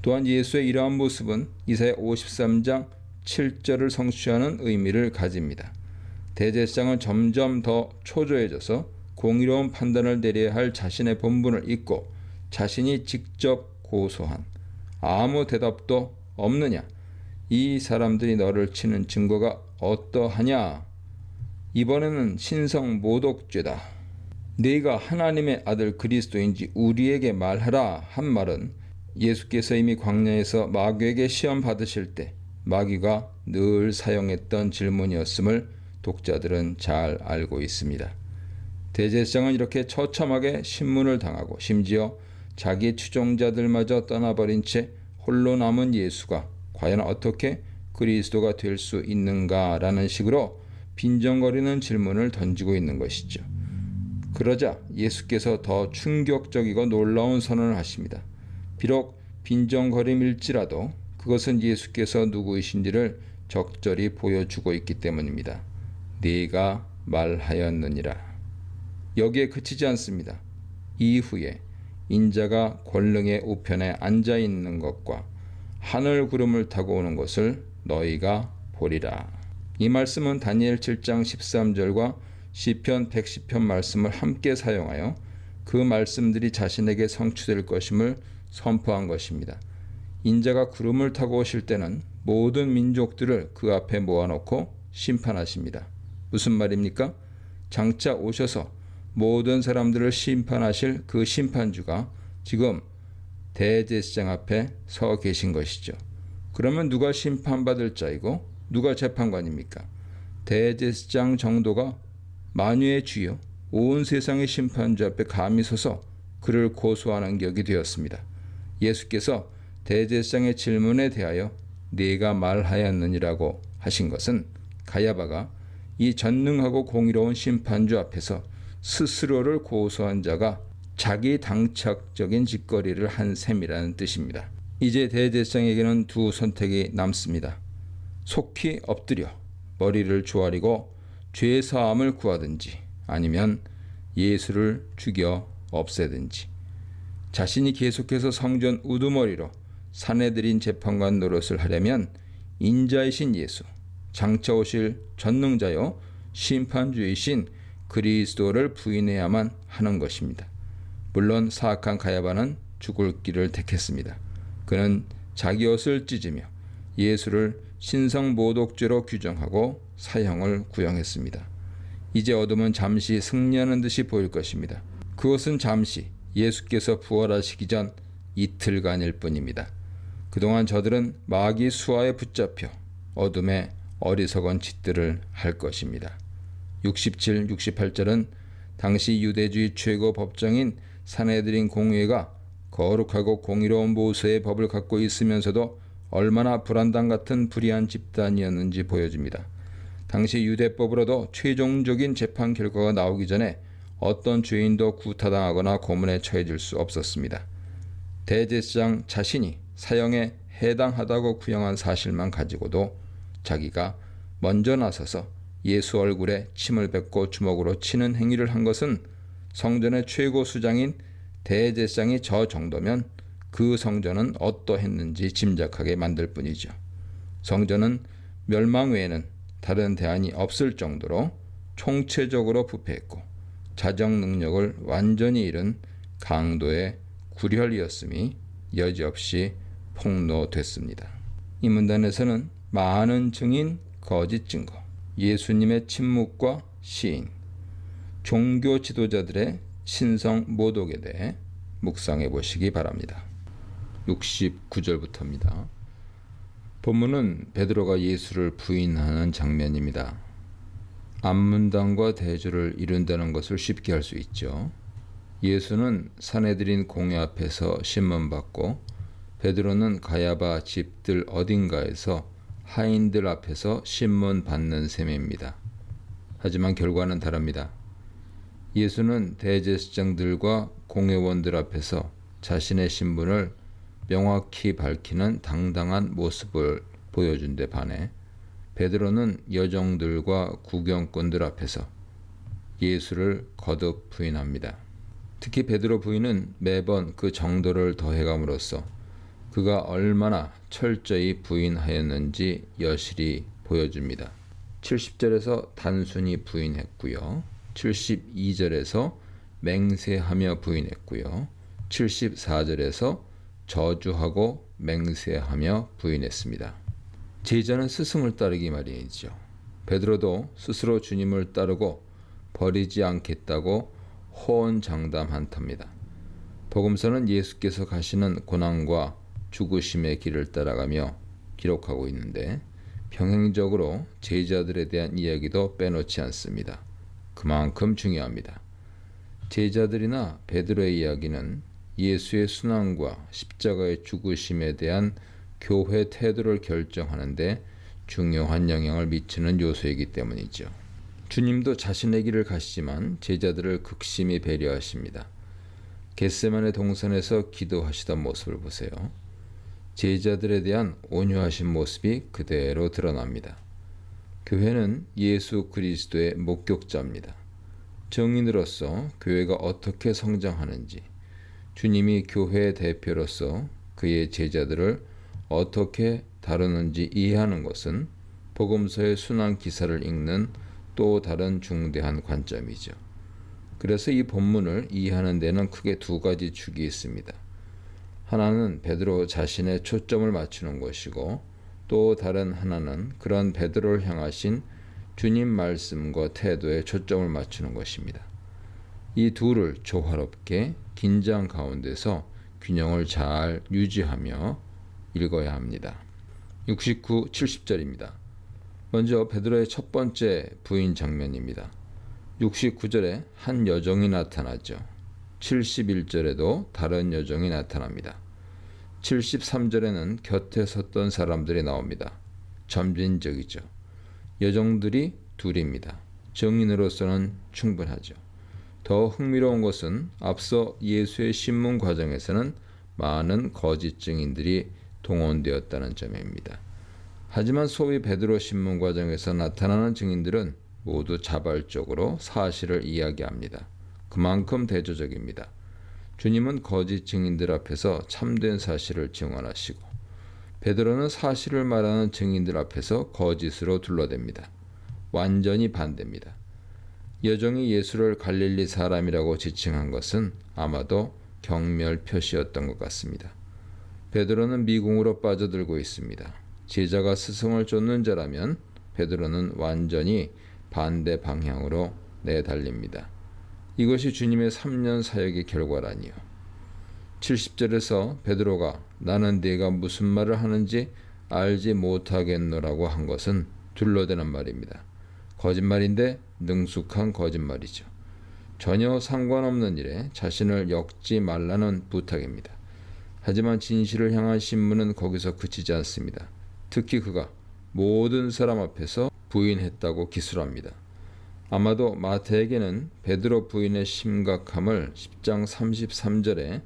또한 예수의 이러한 모습은 이사야 53장 7절을 성취하는 의미를 가집니다. 대제사장은 점점 더 초조해져서 공의로운 판단을 내려야 할 자신의 본분을 잊고 자신이 직접 고소한 아무 대답도 없느냐? 이 사람들이 너를 치는 증거가 어떠하냐? 이번에는 신성 모독죄다. 네가 하나님의 아들 그리스도인지 우리에게 말하라 한 말은 예수께서 이미 광야에서 마귀에게 시험 받으실 때 마귀가 늘 사용했던 질문이었음을 독자들은 잘 알고 있습니다. 대제사장은 이렇게 처참하게 신문을 당하고 심지어 자기 추종자들마저 떠나버린 채 홀로 남은 예수가 과연 어떻게 그리스도가 될 수 있는가라는 식으로 빈정거리는 질문을 던지고 있는 것이죠. 그러자 예수께서 더 충격적이고 놀라운 선언을 하십니다. 비록 빈정거림일지라도 그것은 예수께서 누구이신지를 적절히 보여주고 있기 때문입니다. 네가 말하였느니라. 여기에 그치지 않습니다. 이후에 인자가 권능의 우편에 앉아 있는 것과 하늘 구름을 타고 오는 것을 너희가 보리라. 이 말씀은 다니엘 7장 13절과 시편 110편 말씀을 함께 사용하여 그 말씀들이 자신에게 성취될 것임을 선포한 것입니다. 인자가 구름을 타고 오실 때는 모든 민족들을 그 앞에 모아놓고 심판하십니다. 무슨 말입니까? 장차 오셔서 모든 사람들을 심판하실 그 심판주가 지금 대제사장 앞에 서 계신 것이죠. 그러면 누가 심판받을 자이고 누가 재판관입니까? 대제사장 정도가 만유의 주여 온 세상의 심판주 앞에 감히 서서 그를 고소하는 격이 되었습니다. 예수께서 대제사장의 질문에 대하여 네가 말하였느니라고 하신 것은 가야바가 이 전능하고 공의로운 심판주 앞에서 스스로를 고소한 자가 자기 당착적인 짓거리를 한 셈이라는 뜻입니다. 이제 대제사장에게는 두 선택이 남습니다. 속히 엎드려 머리를 조아리고 죄 사함을 구하든지 아니면 예수를 죽여 없애든지. 자신이 계속해서 성전 우두머리로 사내들인 재판관 노릇을 하려면 인자이신 예수, 장차 오실 전능자요 심판주이신 그리스도를 부인해야만 하는 것입니다. 물론 사악한 가야바는 죽을 길을 택했습니다. 그는 자기 옷을 찢으며 예수를 신성모독죄로 규정하고 사형을 구형했습니다. 이제 어둠은 잠시 승리하는 듯이 보일 것입니다. 그것은 잠시 예수께서 부활하시기 전 이틀간일 뿐입니다. 그동안 저들은 마귀 수하에 붙잡혀 어둠의 어리석은 짓들을 할 것입니다. 67, 68절은 당시 유대주의 최고 법정인 산헤드린 공회가 거룩하고 공의로운 모세의 법을 갖고 있으면서도 얼마나 불안당 같은 불의한 집단이었는지 보여줍니다. 당시 유대법으로도 최종적인 재판 결과가 나오기 전에 어떤 죄인도 구타당하거나 고문에 처해질 수 없었습니다. 대제사장 자신이 사형에 해당하다고 구형한 사실만 가지고도 자기가 먼저 나서서 예수 얼굴에 침을 뱉고 주먹으로 치는 행위를 한 것은 성전의 최고 수장인 대제사장이 저 정도면 그 성전은 어떠했는지 짐작하게 만들 뿐이죠. 성전은 멸망 외에는 다른 대안이 없을 정도로 총체적으로 부패했고 자정 능력을 완전히 잃은 강도의 구렬이었음이 여지없이 폭로됐습니다. 이 문단에서는 많은 증인, 거짓 증거, 예수님의 침묵과 시인, 종교 지도자들의 신성 모독에 대해 묵상해 보시기 바랍니다. 69절부터입니다. 본문은 베드로가 예수를 부인하는 장면입니다. 앞문단과 대조를 이룬다는 것을 쉽게 할 수 있죠. 예수는 산헤드린 공회 앞에서 신문받고 베드로는 가야바 집들 어딘가에서 하인들 앞에서 신문받는 셈입니다. 하지만 결과는 다릅니다. 예수는 대제사장들과 공회원들 앞에서 자신의 신분을 명확히 밝히는 당당한 모습을 보여준 데 반해 베드로는 여종들과 구경꾼들 앞에서 예수를 거듭 부인합니다. 특히 베드로 부인은 매번 그 정도를 더해감으로써 그가 얼마나 철저히 부인하였는지 여실히 보여줍니다. 70절에서 단순히 부인했고요. 72절에서 맹세하며 부인했고요. 74절에서 저주하고 맹세하며 부인했습니다. 제자는 스승을 따르기 마련이죠. 베드로도 스스로 주님을 따르고 버리지 않겠다고 호언장담한 터입니다. 복음서는 예수께서 가시는 고난과 죽으심의 길을 따라가며 기록하고 있는데 병행적으로 제자들에 대한 이야기도 빼놓지 않습니다. 그만큼 중요합니다. 제자들이나 베드로의 이야기는 예수의 순환과 십자가의 죽으심에 대한 교회 태도를 결정하는데 중요한 영향을 미치는 요소이기 때문이죠. 주님도 자신의 길을 가시지만 제자들을 극심히 배려하십니다. 겟세마네 동산에서 기도하시던 모습을 보세요. 제자들에 대한 온유하신 모습이 그대로 드러납니다. 교회는 예수 그리스도의 목격자입니다. 정인으로서 교회가 어떻게 성장하는지, 주님이 교회의 대표로서 그의 제자들을 어떻게 다루는지 이해하는 것은 복음서의 순환 기사를 읽는 또 다른 중대한 관점이죠. 그래서 이 본문을 이해하는 데는 크게 두 가지 축이 있습니다. 하나는 베드로 자신의 초점을 맞추는 것이고 또 다른 하나는 그런 베드로를 향하신 주님 말씀과 태도에 초점을 맞추는 것입니다. 이 둘을 조화롭게 긴장 가운데서 균형을 잘 유지하며 읽어야 합니다. 69, 70절입니다. 먼저 베드로의 첫 번째 부인 장면입니다. 69절에 한 여종이 나타나죠. 71절에도 다른 여종이 나타납니다. 73절에는 곁에 섰던 사람들이 나옵니다. 점진적이죠. 여종들이 둘입니다. 증인으로서는 충분하죠. 더 흥미로운 것은 앞서 예수의 신문 과정에서는 많은 거짓 증인들이 동원되었다는 점입니다. 하지만 소위 베드로 신문 과정에서 나타나는 증인들은 모두 자발적으로 사실을 이야기합니다. 그만큼 대조적입니다. 주님은 거짓 증인들 앞에서 참된 사실을 증언하시고 베드로는 사실을 말하는 증인들 앞에서 거짓으로 둘러댑니다. 완전히 반대입니다. 여종이 예수를 갈릴리 사람이라고 지칭한 것은 아마도 경멸 표시였던 것 같습니다. 베드로는 미궁으로 빠져들고 있습니다. 제자가 스승을 쫓는 자라면 베드로는 완전히 반대 방향으로 내달립니다. 이것이 주님의 3년 사역의 결과라니요. 70절에서 베드로가 나는 네가 무슨 말을 하는지 알지 못하겠노라고 한 것은 둘러대는 말입니다. 거짓말인데 능숙한 거짓말이죠. 전혀 상관없는 일에 자신을 엮지 말라는 부탁입니다. 하지만 진실을 향한 신문은 거기서 그치지 않습니다. 특히 그가 모든 사람 앞에서 부인했다고 기술합니다. 아마도 마태에게는 베드로 부인의 심각함을 10장 33절에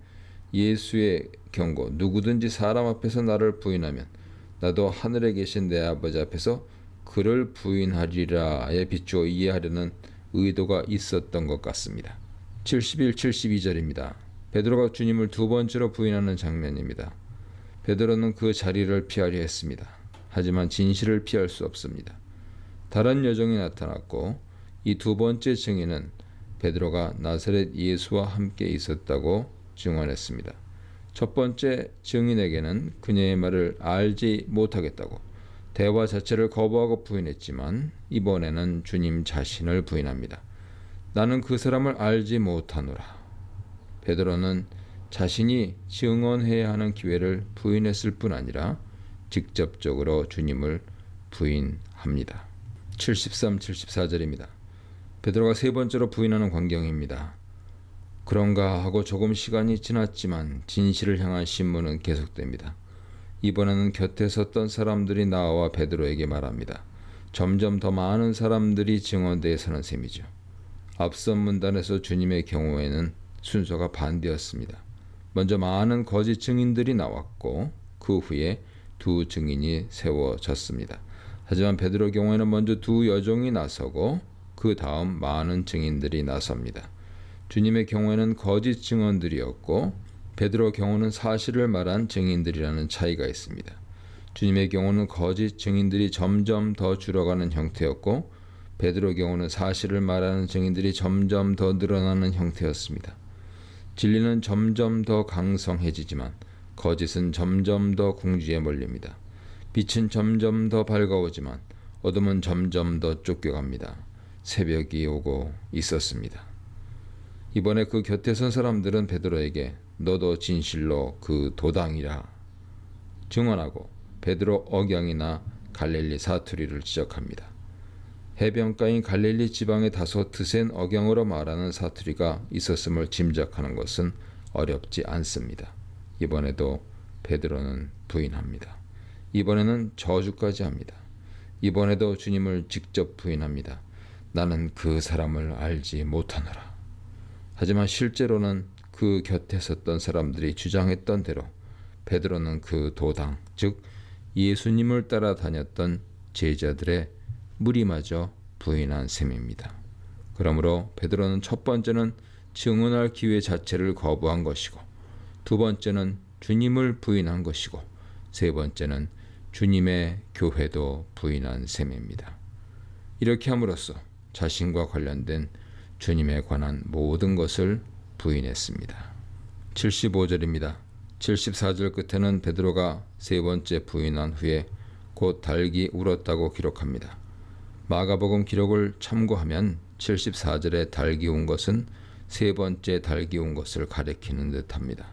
예수의 경고 누구든지 사람 앞에서 나를 부인하면 나도 하늘에 계신 내 아버지 앞에서 그를 부인하리라에 비추어 이해하려는 의도가 있었던 것 같습니다. 71, 72절입니다. 베드로가 주님을 두 번째로 부인하는 장면입니다. 베드로는 그 자리를 피하려 했습니다. 하지만 진실을 피할 수 없습니다. 다른 여종이 나타났고 이 두 번째 증인은 베드로가 나사렛 예수와 함께 있었다고 증언했습니다. 첫 번째 증인에게는 그녀의 말을 알지 못하겠다고 대화 자체를 거부하고 부인했지만 이번에는 주님 자신을 부인합니다. 나는 그 사람을 알지 못하노라. 베드로는 자신이 증언해야 하는 기회를 부인했을 뿐 아니라 직접적으로 주님을 부인합니다. 73, 74절입니다. 베드로가 세 번째로 부인하는 광경입니다. 그런가 하고 조금 시간이 지났지만 진실을 향한 신문은 계속됩니다. 이번에는 곁에 섰던 사람들이 나와 베드로에게 말합니다. 점점 더 많은 사람들이 증언대에 서는 셈이죠. 앞선 문단에서 주님의 경우에는 순서가 반대였습니다. 먼저 많은 거짓 증인들이 나왔고 그 후에 두 증인이 세워졌습니다. 하지만 베드로의 경우에는 먼저 두 여종이 나서고 그 다음 많은 증인들이 나섭니다. 주님의 경우에는 거짓 증언들이었고 베드로 경우는 사실을 말한 증인들이라는 차이가 있습니다. 주님의 경우는 거짓 증인들이 점점 더 줄어가는 형태였고 베드로 경우는 사실을 말하는 증인들이 점점 더 늘어나는 형태였습니다. 진리는 점점 더 강성해지지만 거짓은 점점 더 궁지에 몰립니다. 빛은 점점 더 밝아오지만 어둠은 점점 더 쫓겨갑니다. 새벽이 오고 있었습니다. 이번에 그 곁에 선 사람들은 베드로에게 너도 진실로 그 도당이라 증언하고 베드로 억양이나 갈릴리 사투리를 지적합니다. 해변가인 갈릴리 지방에 다소 드센 억양으로 말하는 사투리가 있었음을 짐작하는 것은 어렵지 않습니다. 이번에도 베드로는 부인합니다. 이번에는 저주까지 합니다. 이번에도 주님을 직접 부인합니다. 나는 그 사람을 알지 못하노라. 하지만 실제로는 그 곁에 섰던 사람들이 주장했던 대로 베드로는 그 도당, 즉 예수님을 따라다녔던 제자들의 무리마저 부인한 셈입니다. 그러므로 베드로는 첫 번째는 증언할 기회 자체를 거부한 것이고, 두 번째는 주님을 부인한 것이고, 세 번째는 주님의 교회도 부인한 셈입니다. 이렇게 함으로써 자신과 관련된 주님에 관한 모든 것을 부인했습니다. 75절입니다. 74절 끝에는 베드로가 세 번째 부인한 후에 곧 달기 울었다고 기록합니다. 마가복음 기록을 참고하면 74절에 달기 운 것은 세 번째 달기 운 것을 가리키는 듯합니다.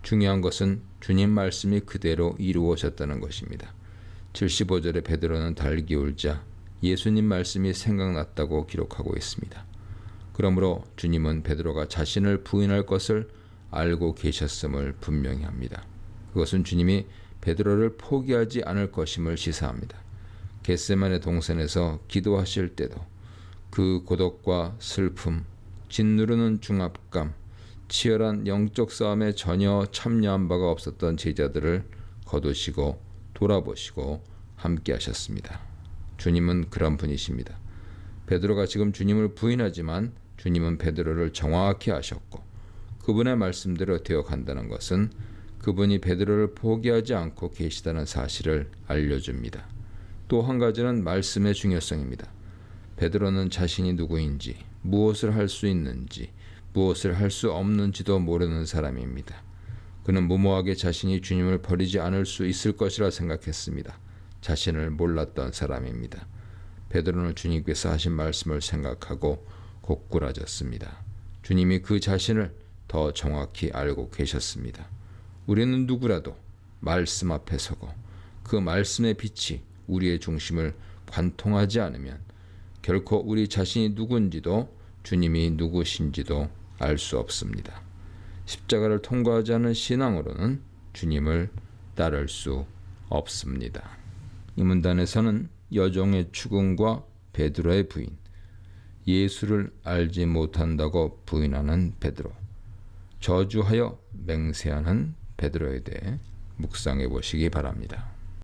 중요한 것은 주님 말씀이 그대로 이루어졌다는 것입니다. 75절에 베드로는 달기 울자 예수님 말씀이 생각났다고 기록하고 있습니다. 그러므로 주님은 베드로가 자신을 부인할 것을 알고 계셨음을 분명히 합니다. 그것은 주님이 베드로를 포기하지 않을 것임을 시사합니다. 겟세마네 동산에서 기도하실 때도 그 고독과 슬픔, 짓누르는 중압감, 치열한 영적 싸움에 전혀 참여한 바가 없었던 제자들을 거두시고 돌아보시고 함께 하셨습니다. 주님은 그런 분이십니다. 베드로가 지금 주님을 부인하지만 주님은 베드로를 정확히 아셨고 그분의 말씀대로 되어간다는 것은 그분이 베드로를 포기하지 않고 계시다는 사실을 알려줍니다. 또 한 가지는 말씀의 중요성입니다. 베드로는 자신이 누구인지, 무엇을 할 수 있는지, 무엇을 할 수 없는지도 모르는 사람입니다. 그는 무모하게 자신이 주님을 버리지 않을 수 있을 것이라 생각했습니다. 자신을 몰랐던 사람입니다. 베드로는 주님께서 하신 말씀을 생각하고 고꾸라졌습니다. 주님이 그 자신을 더 정확히 알고 계셨습니다. 우리는 누구라도 말씀 앞에 서고 그 말씀의 빛이 우리의 중심을 관통하지 않으면 결코 우리 자신이 누군지도 주님이 누구신지도 알 수 없습니다. 십자가를 통과하지 않은 신앙으로는 주님을 따를 수 없습니다. 이 문단에서는 여종의 추궁과 베드로의 부인, 예수를 알지 못한다고 부인하는 베드로, 저주하여 맹세하는 베드로에 대해 묵상해 보시기 바랍니다.